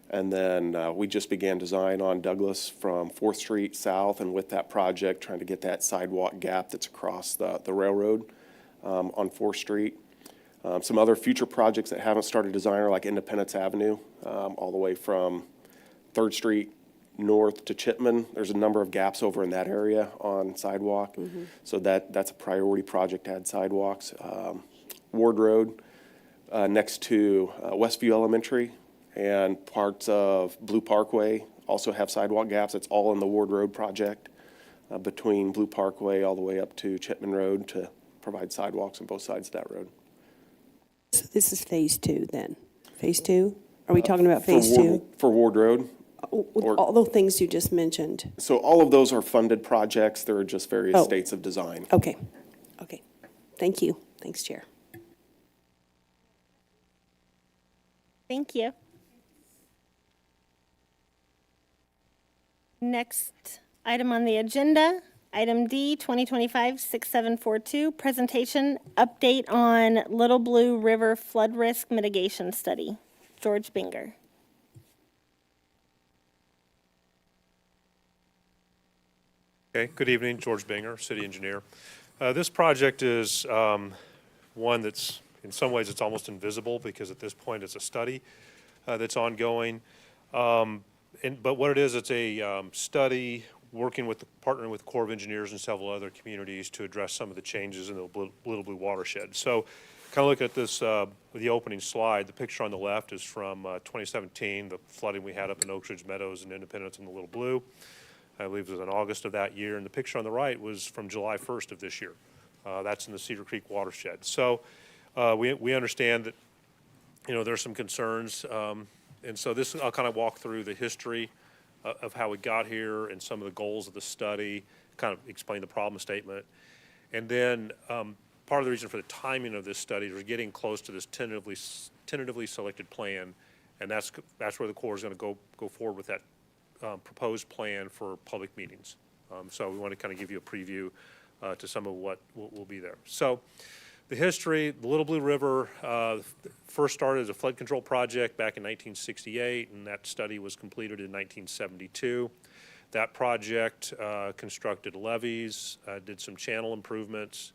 And then we just began design on Douglas from 4th Street south, and with that project, trying to get that sidewalk gap that's across the railroad on 4th Street. Some other future projects that haven't started design are like Independence Avenue, all the way from 3rd Street north to Chipman. There's a number of gaps over in that area on sidewalk. Mm-hmm. So that's a priority project to add sidewalks. Ward Road next to Westview Elementary and parts of Blue Parkway also have sidewalk gaps. It's all in the Ward Road project between Blue Parkway all the way up to Chipman Road to provide sidewalks on both sides of that road. So this is phase 2 then? Phase 2? Are we talking about phase 2? For Ward Road. All the things you just mentioned. So all of those are funded projects. There are just various states of design. Okay. Okay. Thank you. Thanks, Chair. Thank you. Next item on the agenda, item D, 2025-6742, presentation update on Little Blue River flood risk mitigation study. George Binger. Okay, good evening, George Binger, city engineer. This project is one that's, in some ways, it's almost invisible because at this point it's a study that's ongoing. But what it is, it's a study partnering with the Corps of Engineers and several other communities to address some of the changes in the Little Blue watershed. So kind of look at this, the opening slide. The picture on the left is from 2017, the flooding we had up in Oak Ridge Meadows and Independence in the Little Blue. I believe it was in August of that year. And the picture on the right was from July 1st of this year. That's in the Cedar Creek watershed. So we understand that, there's some concerns. And so this, I'll kind of walk through the history of how we got here and some of the goals of the study, kind of explain the problem statement. And then part of the reason for the timing of this study is we're getting close to this tentatively selected plan, and that's where the Corps is going to go forward with that proposed plan for public meetings. So we want to kind of give you a preview to some of what will be there. So the history, the Little Blue River first started as a flood control project back in 1968, and that study was completed in 1972. That project constructed levees, did some channel improvements,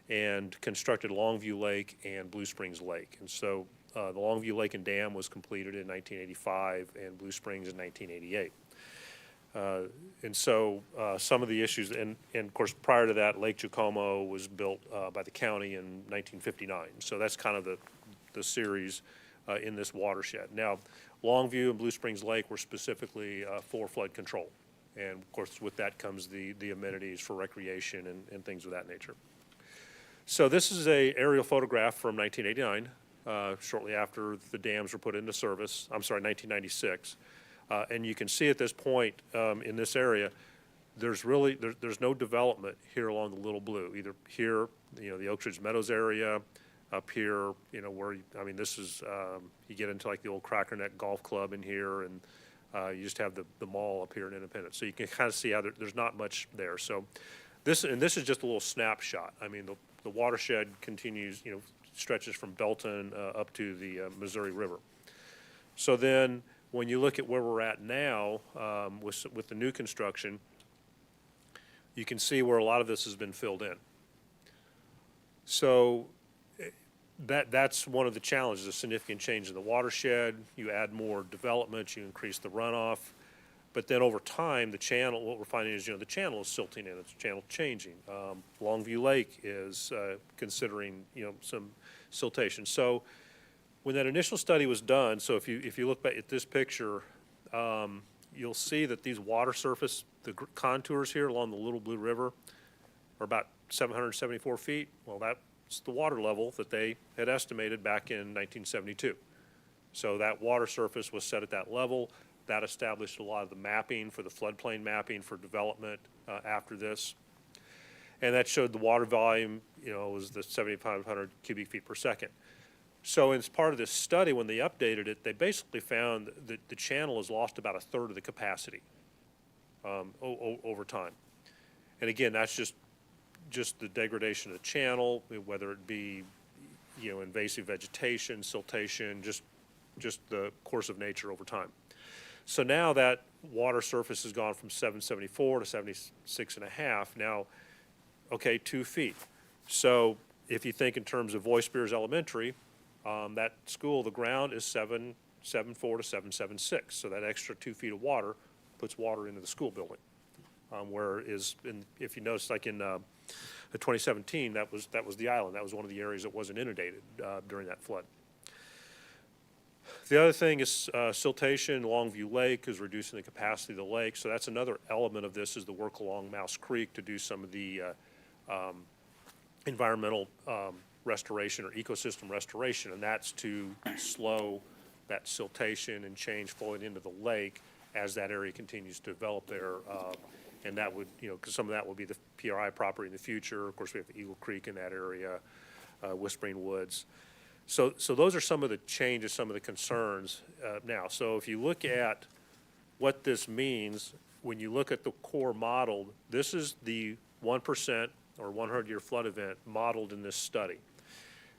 and constructed Longview Lake and Blue Springs Lake. And so the Longview Lake and Dam was completed in 1985 and Blue Springs in 1988. And so some of the issues, and of course prior to that, Lake Jacomo was built by the county in 1959. So that's kind of the series in this watershed. Now, Longview and Blue Springs Lake were specifically for flood control. And of course with that comes the amenities for recreation and things of that nature. So this is an aerial photograph from 1989, shortly after the dams were put into service. I'm sorry, 1996. And you can see at this point in this area, there's no development here along the Little Blue. Either here, the Oak Ridge Meadows area, up here, where this is you get into like the old Cracker Neck Golf Club in here, and you just have the mall up here in Independence. So you can kind of see how there's not much there. So this is just a little snapshot. The watershed continues, stretches from Belton up to the Missouri River. So then, when you look at where we're at now with the new construction, you can see where a lot of this has been filled in. So that's one of the challenges, a significant change in the watershed. You add more development, you increase the runoff, but then over time, the channel, what we're finding is, the channel is silting in, it's channel changing. Longview Lake is considering, some siltation. So when that initial study was done, so if you look back at this picture, you'll see that these water surface, the contours here along the Little Blue River are about 774 feet. Well, that's the water level that they had estimated back in 1972. So that water surface was set at that level. That established a lot of the mapping for the floodplain mapping for development after this. And that showed the water volume, was the 7,500 cubic feet per second. So as part of this study, when they updated it, they basically found that the channel has lost about a third of the capacity over time. And again, that's just the degradation of the channel, whether it be, invasive vegetation, siltation, just the course of nature over time. So now that water surface has gone from 774 to 76.5. Now, okay, 2 feet. So if you think in terms of Voice Spears Elementary, that school, the ground is 774 to 776. So that extra 2 feet of water puts water into the school building. If you notice, like in 2017, that was the island. That was one of the areas that wasn't inundated during that flood. The other thing is siltation. Longview Lake is reducing the capacity of the lake. So that's another element of this, is the work along Mouse Creek to do some of the environmental restoration or ecosystem restoration, and that's to slow that siltation and change flowing into the lake as that area continues to develop there. And that would, because some of that will be the PRI property in the future. Of course, we have the Eagle Creek in that area, Whispering Woods. So those are some of the changes, some of the concerns now. So if you look at what this means, when you look at the core model, this is the 1% or 100-year flood event modeled in this study.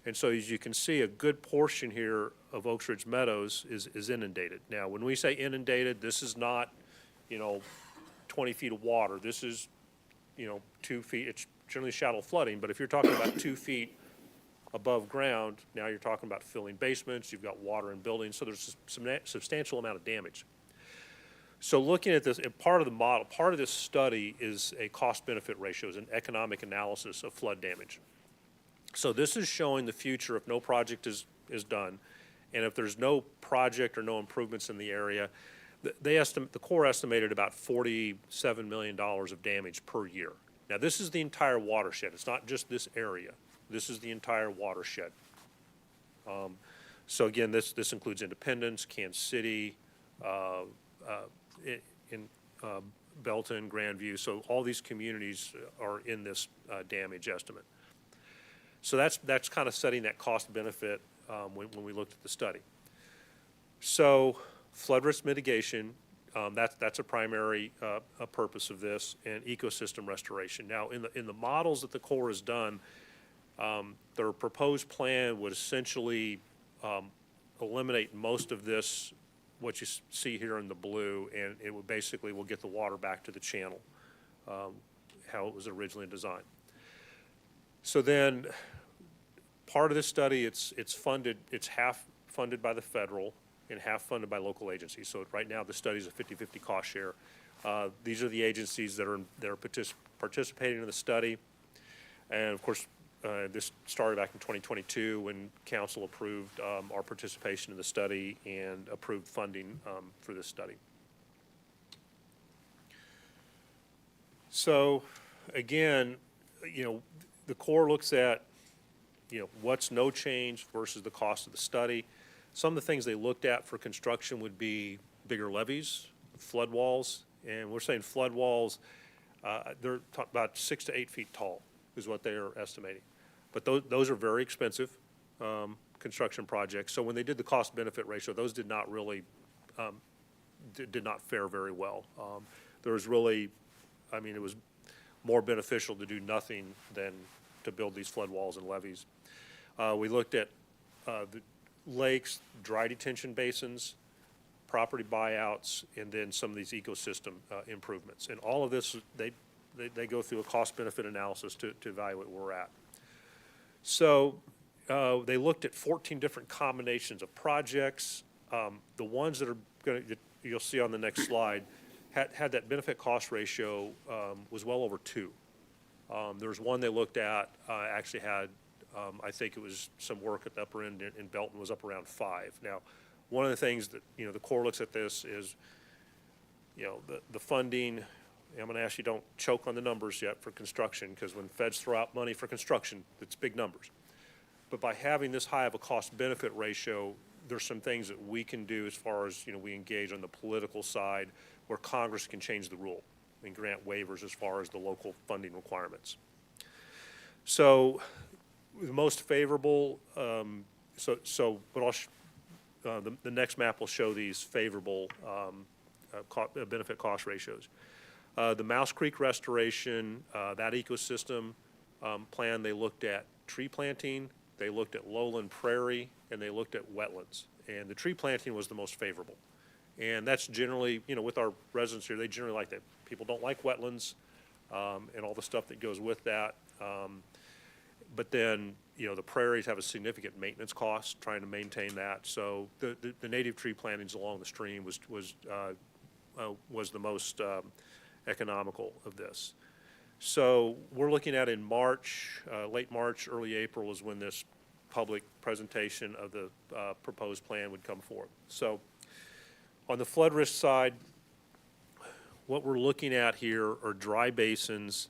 And so as you can see, a good portion here of Oak Ridge Meadows is inundated. Now, when we say inundated, this is not, 20 feet of water. This is, 2 feet. It's generally shallow flooding, but if you're talking about 2 feet above ground, now you're talking about filling basements, you've got water in buildings, so there's some substantial amount of damage. So looking at this, and part of the model, part of this study is a cost-benefit ratio, is an economic analysis of flood damage. So this is showing the future if no project is done, and if there's no project or no improvements in the area, the Corps estimated about $47 million of damage per year. Now, this is the entire watershed. It's not just this area. This is the entire watershed. So again, this includes Independence, Kansas City, Belton, Grandview. So all these communities are in this damage estimate. So that's kind of setting that cost benefit when we looked at the study. So flood risk mitigation, that's a primary purpose of this, and ecosystem restoration. Now, in the models that the Corps has done, their proposed plan would essentially eliminate most of this, what you see here in the blue, and it would basically will get the water back to the channel, how it was originally designed. So then, part of this study, it's funded, it's half funded by the federal and half funded by local agencies. So right now, the study is a 50-50 cost share. These are the agencies that are participating in the study, and of course, this started back in 2022 when council approved our participation in the study and approved funding for this study. So again, the Corps looks at, what's no change versus the cost of the study. Some of the things they looked at for construction would be bigger levees, flood walls, and we're saying flood walls, they're about 6 to 8 feet tall is what they are estimating. But those are very expensive construction projects. So when they did the cost benefit ratio, those did not really, did not fare very well. There was really, it was more beneficial to do nothing than to build these flood walls and levees. We looked at the lakes, dry detention basins, property buyouts, and then some of these ecosystem improvements. And all of this, they go through a cost benefit analysis to evaluate where we're at. So they looked at 14 different combinations of projects. The ones that you'll see on the next slide had that benefit cost ratio was well over 2. There was one they looked at, actually had, I think it was some work at the upper end in Belton was up around 5. Now, one of the things that, the Corps looks at this is, the funding. I'm going to ask you don't choke on the numbers yet for construction, because when feds throw out money for construction, it's big numbers. But by having this high of a cost-benefit ratio, there's some things that we can do as far as, we engage on the political side where Congress can change the rule and grant waivers as far as the local funding requirements. So the most favorable, the next map will show these favorable benefit cost ratios. The Mouse Creek restoration, that ecosystem plan, they looked at tree planting, they looked at lowland prairie, and they looked at wetlands. And the tree planting was the most favorable. And that's generally, with our residents here, they generally like that. People don't like wetlands and all the stuff that goes with that. But then, the prairies have a significant maintenance cost trying to maintain that. So the native tree plantings along the stream was the most economical of this. So we're looking at in March, late March, early April is when this public presentation of the proposed plan would come forth. So on the flood risk side, what we're looking at here are dry basins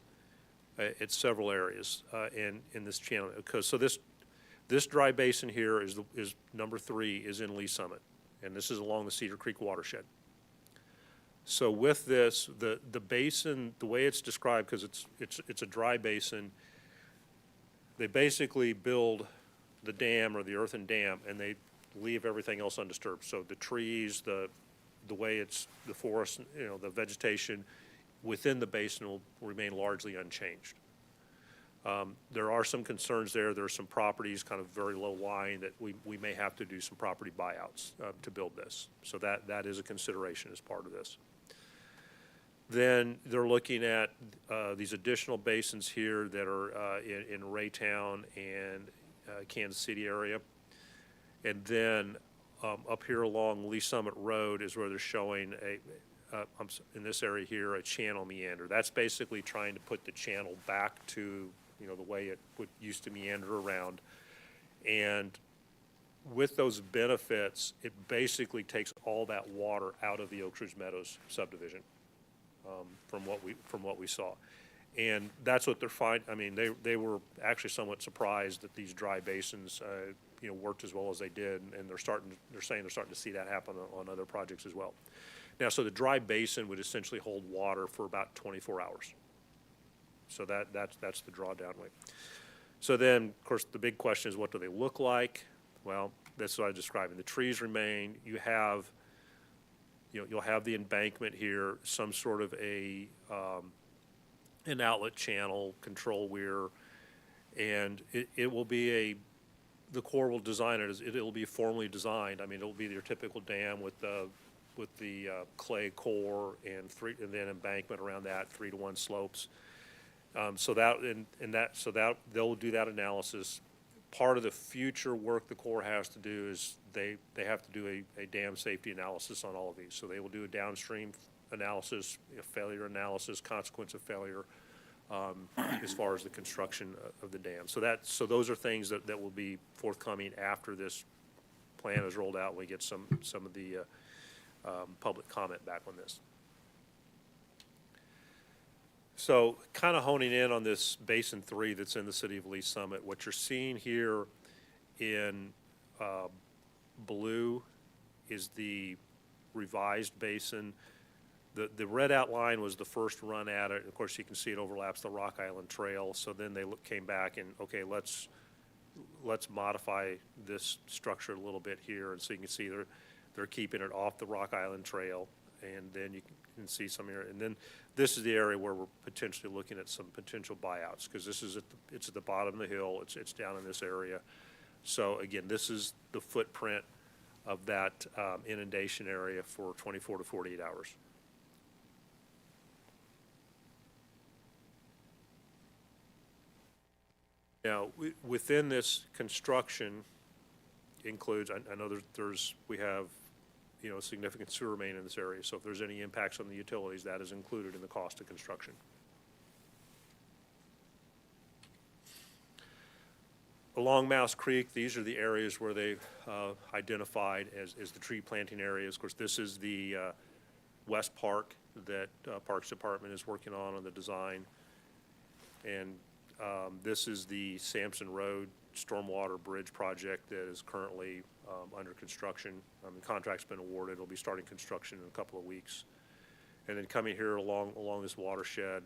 at several areas in this channel. So this dry basin here is number 3 is in Lee Summit, and this is along the Cedar Creek watershed. So with this, the basin, the way it's described, because it's a dry basin, they basically build the dam or the earthen dam, and they leave everything else undisturbed. So the trees, the way it's the forest, the vegetation within the basin will remain largely unchanged. There are some concerns there. There are some properties kind of very low lying that we may have to do some property buyouts to build this. So that is a consideration as part of this. Then they're looking at these additional basins here that are in Raytown and Kansas City area. And then up here along Lee Summit Road is where they're showing in this area here, a channel meander. That's basically trying to put the channel back to, the way it used to meander around. And with those benefits, it basically takes all that water out of the Oak Ridge Meadows subdivision, from what we saw. And that's what they're finding. I mean, they were actually somewhat surprised that these dry basins, worked as well as they did, and they're saying they're starting to see that happen on other projects as well. Now, so the dry basin would essentially hold water for about 24 hours. So that's the drawdown way. So then, of course, the big question is, what do they look like? Well, that's what I was describing. The trees remain. You have, you'll have the embankment here, some sort of an outlet channel, control weir, and it will be the Corps will design it as it'll be formally designed. I mean, it'll be your typical dam with the clay core and then embankment around that, 3-to-1 slopes. So they'll do that analysis. Part of the future work the Corps has to do is they have to do a dam safety analysis on all of these. So they will do a downstream analysis, a failure analysis, consequence of failure, as far as the construction of the dam. So those are things that will be forthcoming after this plan is rolled out. We get some of the public comment back on this. So kind of honing in on this Basin 3 that's in the city of Lee Summit, what you're seeing here in blue is the revised basin. The red outline was the first run at it. Of course, you can see it overlaps the Rock Island Trail. So then they came back and, okay, let's modify this structure a little bit here. And so you can see they're keeping it off the Rock Island Trail. And then you can see some area. And then this is the area where we're potentially looking at some potential buyouts, because this is it's at the bottom of the hill. It's down in this area. So again, this is the footprint of that inundation area for 24 to 48 hours. Now, within this construction includes, I know we have, significant sewer main in this area. So if there's any impacts on the utilities, that is included in the cost of construction. Along Mouse Creek, these are the areas where they've identified as the tree planting areas. Of course, this is the West Park that Parks Department is working on the design. And this is the Sampson Road Stormwater Bridge project that is currently under construction. The contract's been awarded. It'll be starting construction in a couple of weeks. And then coming here along this watershed,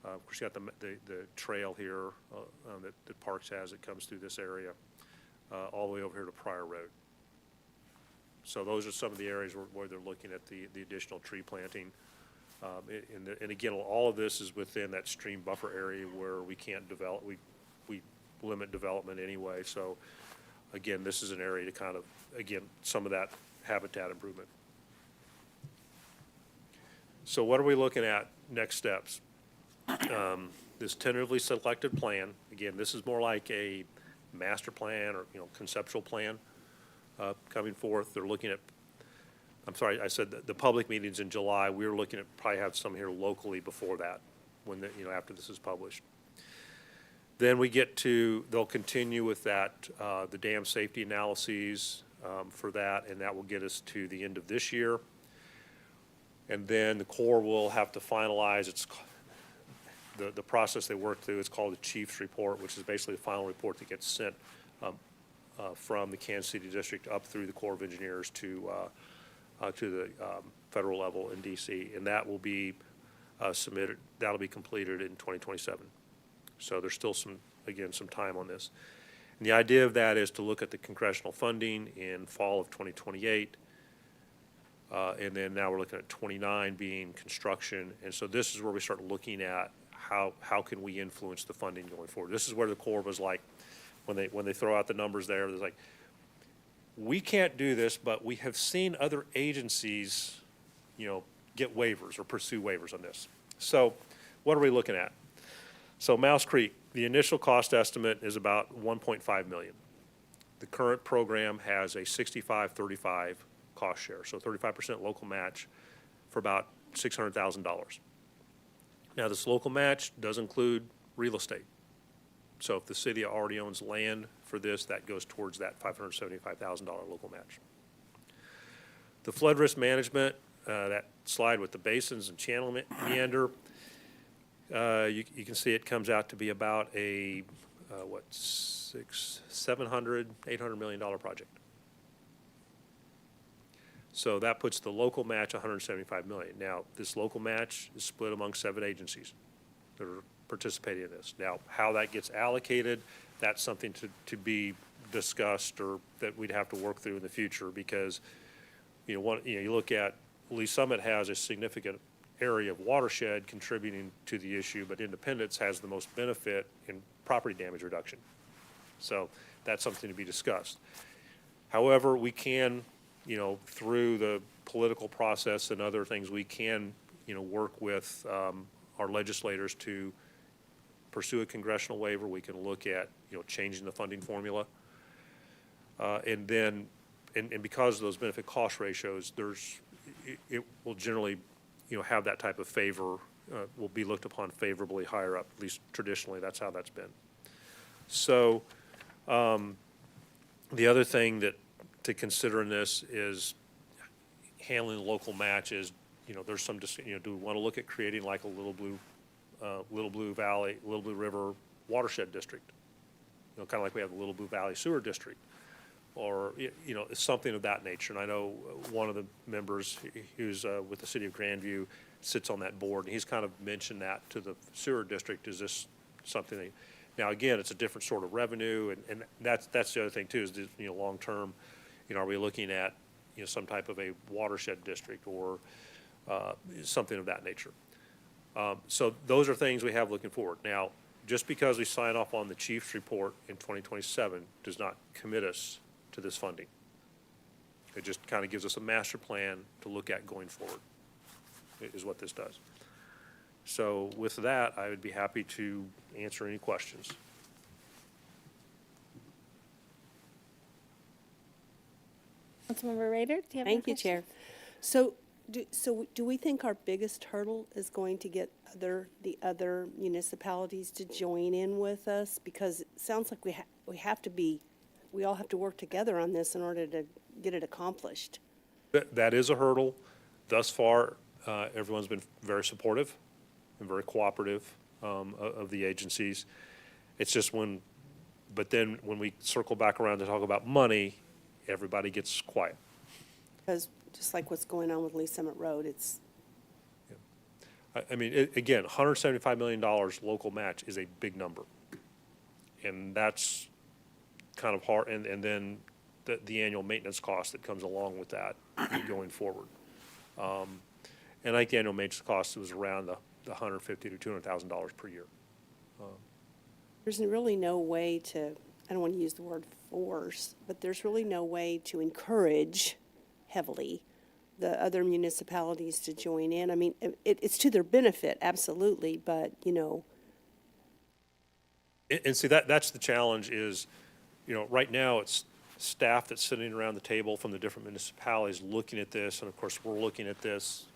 of course, you got the trail here that Parks has that comes through this area, all the way over here to Pryor Road. So those are some of the areas where they're looking at the additional tree planting. And again, all of this is within that stream buffer area where we can't develop, we limit development anyway. So again, this is an area to kind of, again, some of that habitat improvement. So what are we looking at next steps? This tentatively selected plan, again, this is more like a master plan or, conceptual plan coming forth. They're looking at, I'm sorry, I said the public meeting's in July. We were looking at probably have some here locally before that, when after this is published. Then we get to, they'll continue with that, the dam safety analyses for that, and that will get us to the end of this year. And then the Corps will have to finalize the process they work through. It's called the Chief's Report, which is basically the final report that gets sent from the Kansas City District up through the Corps of Engineers to the federal level in DC, and that will be submitted. That'll be completed in 2027. So there's still some time on this. And the idea of that is to look at the congressional funding in fall of 2028, and then now we're looking at 29 being construction. And so this is where we start looking at how can we influence the funding going forward. This is where the Corps was like, when they throw out the numbers there, they're like, we can't do this, but we have seen other agencies, get waivers or pursue waivers on this. So what are we looking at? So Mouse Creek, the initial cost estimate is about $1.5 million. The current program has a 65-35 cost share, so 35% local match, for about $600,000. Now, this local match does include real estate. So if the city already owns land for this, that goes towards that $575,000 local match. The flood risk management, that slide with the basins and channel meander, you can see it comes out to be about a, $700, $800 million project. So that puts the local match $175 million. Now, this local match is split among 7 agencies that are participating in this. Now, how that gets allocated, that's something to be discussed or that we'd have to work through in the future because, you look at Lee Summit has a significant area of watershed contributing to the issue, but Independence has the most benefit in property damage reduction. So that's something to be discussed. However, we can, through the political process and other things, we can, work with our legislators to pursue a congressional waiver. We can look at, changing the funding formula. And because of those benefit cost ratios, it will generally, have that type of favor, will be looked upon favorably higher up, at least traditionally, that's how that's been. So the other thing to consider in this is handling local matches. There's some, do we want to look at creating like a Little Blue River watershed district? Kind of like we have the Little Blue Valley Sewer District, or something of that nature. And I know one of the members who's with the city of Grandview sits on that board, and he's kind of mentioned that to the sewer district. Is this something that, now again, it's a different sort of revenue, and that's the other thing too, is long term, are we looking at some type of a watershed district or something of that nature. So those are things we have looking forward. Now, just because we sign off on the chief's report in 2027 does not commit us to this funding. It just kind of gives us a master plan to look at going forward, is what this does. So with that, I would be happy to answer any questions. Councilmember Rader, do you have any Thank you, questions? Chair. So do we think our biggest hurdle is going to get the other municipalities to join in with us? Because it sounds like we all have to work together on this in order to get it accomplished. That is a hurdle. Thus far, everyone's been very supportive and very cooperative of the agencies. It's just but then when we circle back around to talk about money, everybody gets quiet. Because just like what's going on with Lee Summit Road, it's... I mean, again, $175 million local match is a big number. And that's kind of hard, and then the annual maintenance cost that comes along with that going forward. And I think the annual maintenance cost was around the $150,000 to $200,000 per year. There's really no way to, I don't want to use the word force, but there's really no way to encourage heavily the other municipalities to join in. I mean, it's to their benefit, absolutely, but, And see, that's the challenge is, right now it's staff that's sitting around the table from the different municipalities looking at this, and of course, we're looking at this,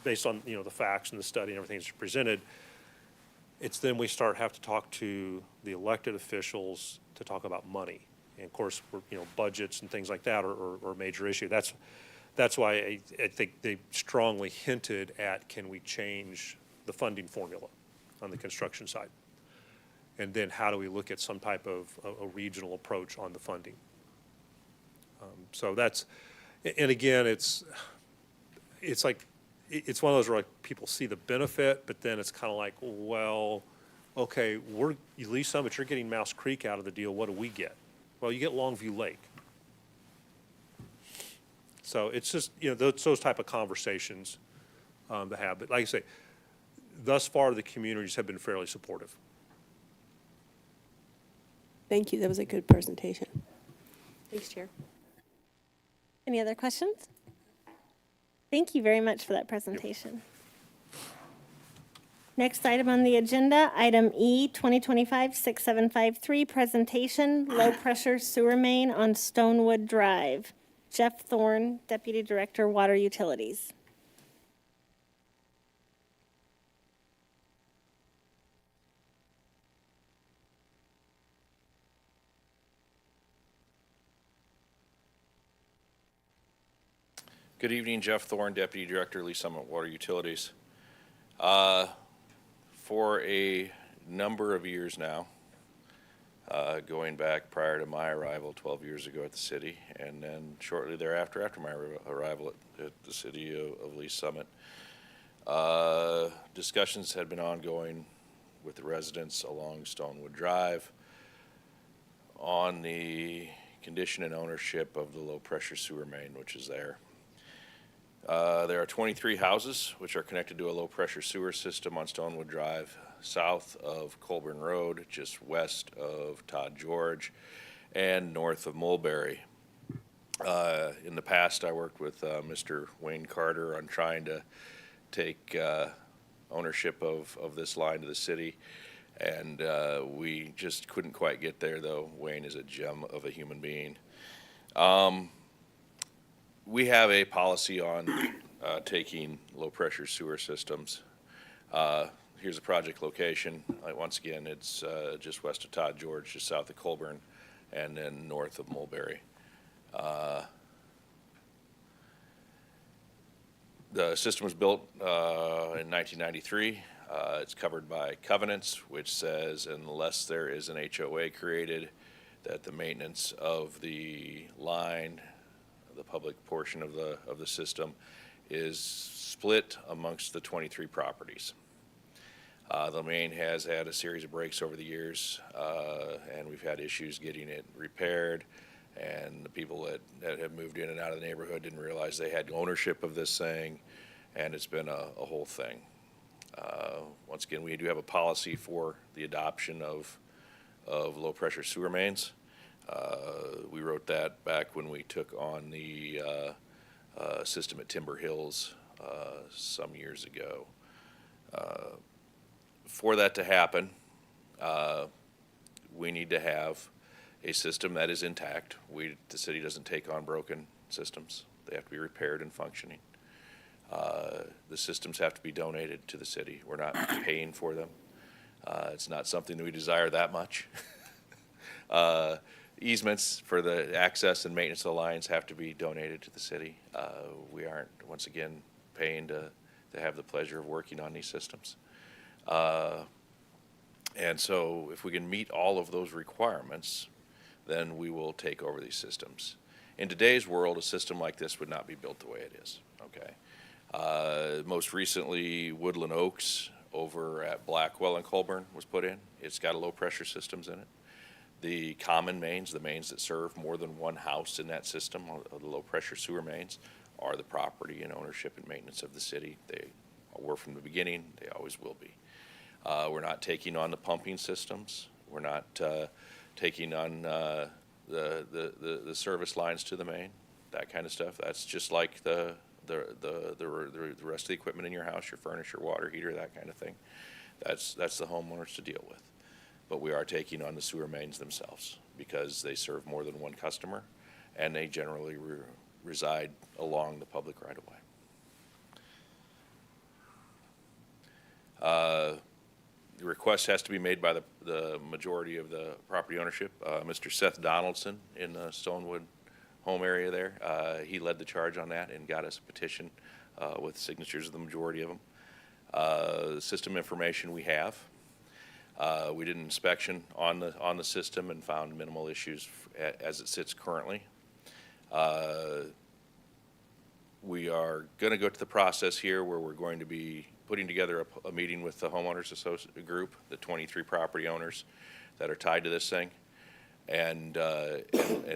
based on, the facts and the study and everything that's presented. It's then we have to talk to the elected officials to talk about money. And of course, budgets and things like that are a major issue. That's why I think they strongly hinted at, can we change the funding formula on the construction side? And then how do we look at some type of a regional approach on the funding? So that's, and again, it's like, it's one of those where like people see the benefit, but then it's kind of like, well, okay, Lee Summit, you're getting Mouse Creek out of the deal. What do we get? Well, you get Longview Lake. So it's just, those type of conversations to have. But like I say, thus far the communities have been fairly supportive. Thank you. That was a good presentation. Thanks, Chair. Any other questions? Thank you very much for that presentation. Next item on the agenda, item E, 2025-6753, presentation, low-pressure sewer main on Stonewood Drive. Jeff Thorne, Deputy Director, Water Utilities. Good evening, Jeff Thorne, Deputy Director, Lee Summit Water Utilities. For a number of years now, going back prior to my arrival 12 years ago at the city, and then shortly thereafter, after my arrival at the city of Lee Summit, discussions had been ongoing with the residents along Stonewood Drive on the condition and ownership of the low-pressure sewer main, which is there. There are 23 houses which are connected to a low-pressure sewer system on Stonewood Drive, south of Colburn Road, just west of Todd George, and north of Mulberry. In the past, I worked with Mr. Wayne Carter on trying to take ownership of this line to the city, and we just couldn't quite get there, though. Wayne is a gem of a human being. We have a policy on taking low-pressure sewer systems. Here's a project location. Once again, it's just west of Todd George, just south of Colburn, and then north of Mulberry. The system was built in 1993. It's covered by covenants, which says unless there is an HOA created, that the maintenance of the line, the public portion of the system, is split amongst the 23 properties. The main has had a series of breaks over the years, and we've had issues getting it repaired, and the people that have moved in and out of the neighborhood didn't realize they had ownership of this thing, and it's been a whole thing. Once again, we do have a policy for the adoption of low-pressure sewer mains. We wrote that back when we took on the system at Timber Hills some years ago. For that to happen, we need to have a system that is intact. The city doesn't take on broken systems. They have to be repaired and functioning. The systems have to be donated to the city. We're not paying for them. It's not something that we desire that much. Easements for the access and maintenance of the lines have to be donated to the city. We aren't, once again, paying to have the pleasure of working on these systems. And so if we can meet all of those requirements, then we will take over these systems. In today's world, a system like this would not be built the way it is, okay? Most recently, Woodland Oaks over at Blackwell and Colburn was put in. It's got low-pressure systems in it. The common mains, the mains that serve more than one house in that system, the low-pressure sewer mains, are the property and ownership and maintenance of the city. They were from the beginning. They always will be. We're not taking on the pumping systems. We're not taking on the service lines to the main, that kind of stuff. That's just like the rest of the equipment in your house, your furnace, your water heater, that kind of thing. That's the homeowners to deal with. But we are taking on the sewer mains themselves because they serve more than one customer, and they generally reside along the public right-of-way. The request has to be made by the majority of the property ownership. Mr. Seth Donaldson in the Stonewood home area there, he led the charge on that and got us a petition with signatures of the majority of them. The system information we have. We did an inspection on the system and found minimal issues as it sits currently. We are going to go to the process here where we're going to be putting together a meeting with the homeowners associate group, the 23 property owners that are tied to this thing, and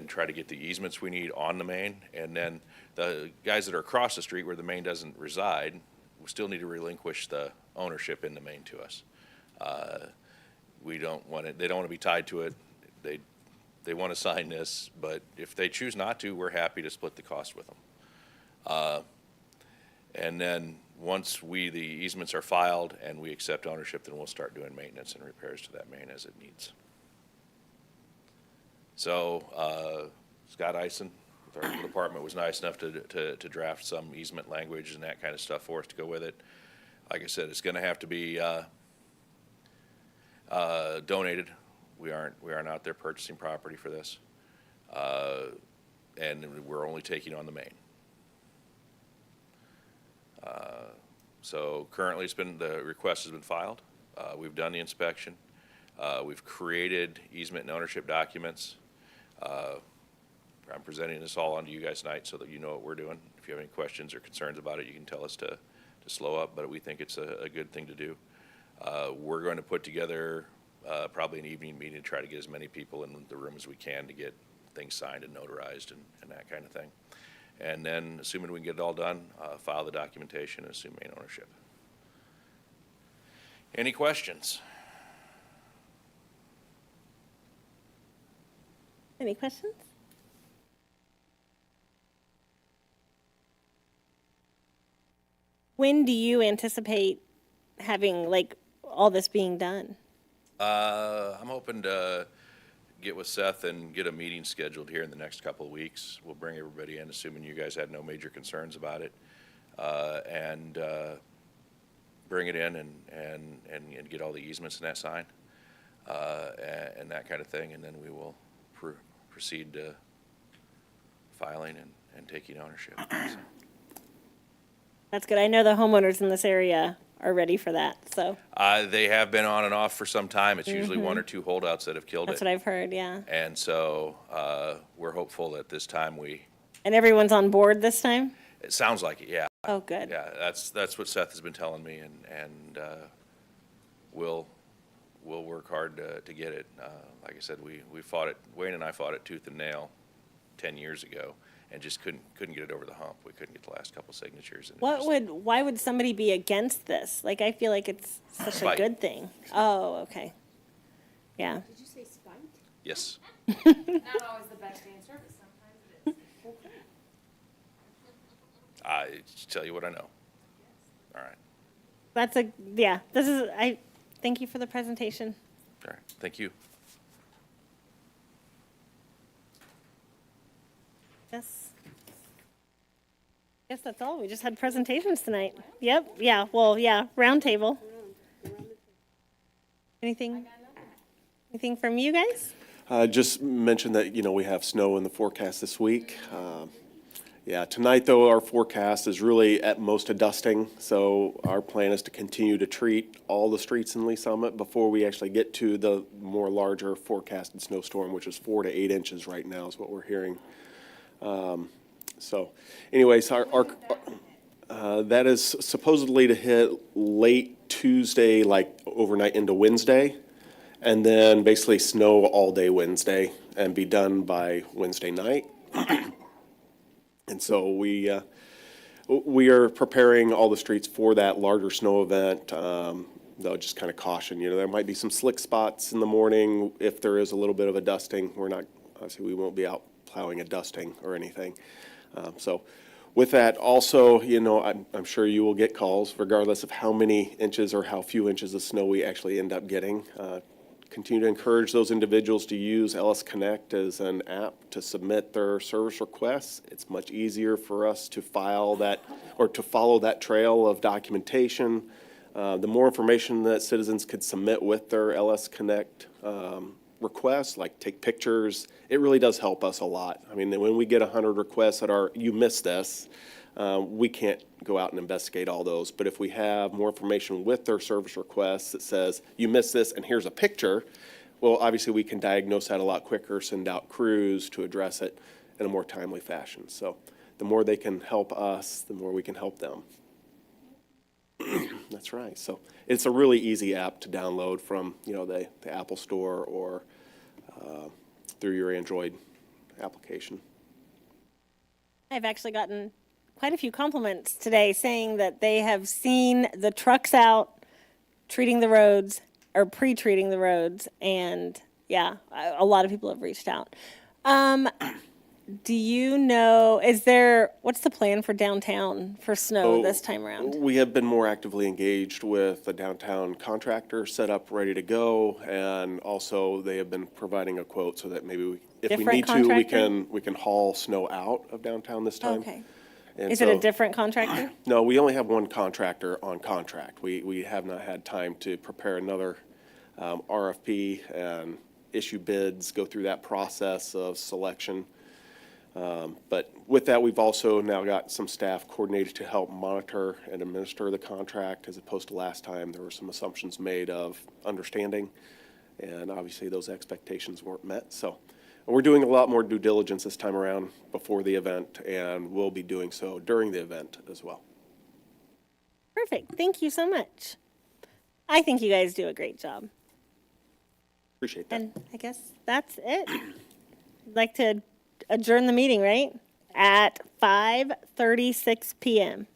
try to get the easements we need on the main. And then the guys that are across the street where the main doesn't reside, we still need to relinquish the ownership in the main to us. We don't want it, they don't want to be tied to it. They want to sign this, but if they choose not to, we're happy to split the cost with them. And then once the easements are filed and we accept ownership, then we'll start doing maintenance and repairs to that main as it needs. So Scott Eisen our legal department was nice enough to draft some easement language and that kind of stuff for us to go with it. Like I said, it's going to have to be donated. We aren't out there purchasing property for this, and we're only taking on the main. So currently, the request has been filed. We've done the inspection. We've created easement and ownership documents. I'm presenting this all onto you guys tonight so that you know what we're doing. If you have any questions or concerns about it, you can tell us to slow up, but we think it's a good thing to do. We're going to put together probably an evening meeting to try to get as many people in the room as we can to get things signed and notarized and that kind of thing. And then, assuming we can get it all done, file the documentation and assume main ownership. Any questions? Any questions? When do you anticipate having, like, all this being done? I'm hoping to get with Seth and get a meeting scheduled here in the next couple of weeks. We'll bring everybody in, assuming you guys had no major concerns about it, and bring it in and get all the easements in that sign and that kind of thing, and then we will proceed to filing and taking ownership. So. That's good. I know the homeowners in this area are ready for that, so. They have been on and off for some time. It's usually one or two holdouts that have killed That's it. what I've heard, yeah. And so we're hopeful that this time And everyone's on board this time? it sounds like it, yeah. Oh, good. Yeah, that's what Seth has been telling me, and we'll work hard to get it. Like I said, we fought it, Wayne and I fought it tooth and nail 10 years ago, and just couldn't get it over the hump. We couldn't get the last couple signatures. And Why would somebody be against this? Like, I feel like it's such Spite. a good thing. Oh, okay. Yeah. Did you say spite? Yes. Not always the best answer, but sometimes it is. I just tell you what I know. All right. I thank you for the presentation. All right. Thank you. Yes. Guess that's all. We just had presentations tonight. Yep, yeah, well, yeah, roundtable. Anything from you guys? Just mention that, we have snow in the forecast this week. Yeah, tonight, though, our forecast is really at most a dusting, so our plan is to continue to treat all the streets in Lee Summit before we actually get to the more larger forecasted snowstorm, which is 4 to 8 inches right now is what we're hearing. So anyways, our that is supposedly to hit late Tuesday, like overnight into Wednesday, and then basically snow all day Wednesday and be done by Wednesday night. And so we are preparing all the streets for that larger snow event. Though just kind of caution, there might be some slick spots in the morning if there is a little bit of a dusting. We won't be out plowing a dusting or anything. So with that also, I'm sure you will get calls regardless of how many inches or how few inches of snow we actually end up getting. Continue to encourage those individuals to use LS Connect as an app to submit their service requests. It's much easier for us to file that or to follow that trail of documentation. The more information that citizens could submit with their LS Connect requests, like take pictures, it really does help us a lot. I mean, when we get 100 requests that are, you missed this, we can't go out and investigate all those. But if we have more information with their service requests that says, you missed this and here's a picture, well, obviously we can diagnose that a lot quicker, send out crews to address it in a more timely fashion. So the more they can help us, the more we can help them. That's right. So it's a really easy app to download from, the Apple Store or through your Android application. I've actually gotten quite a few compliments today saying that they have seen the trucks out treating the roads or pre-treating the roads, and yeah, a lot of people have reached out. do you know, what's the plan for downtown for snow this time around? We have been more actively engaged with the downtown contractor, set up, ready to go, and also they have been providing a quote so that maybe if we Different need to, contractor? we can haul snow out of downtown this time. Okay. And Is it a so- different contractor? No, we only have one contractor on contract. We have not had time to prepare another RFP and issue bids, go through that process of selection. But with that, we've also now got some staff coordinated to help monitor and administer the contract, as opposed to last time, there were some assumptions made of understanding, and obviously those expectations weren't met. So we're doing a lot more due diligence this time around before the event, and we'll be doing so during the event as well. Perfect. Thank you so much. I think you guys do a great job. Appreciate that. And I guess that's it. I'd like to adjourn the meeting, right? At 5:36 p.m.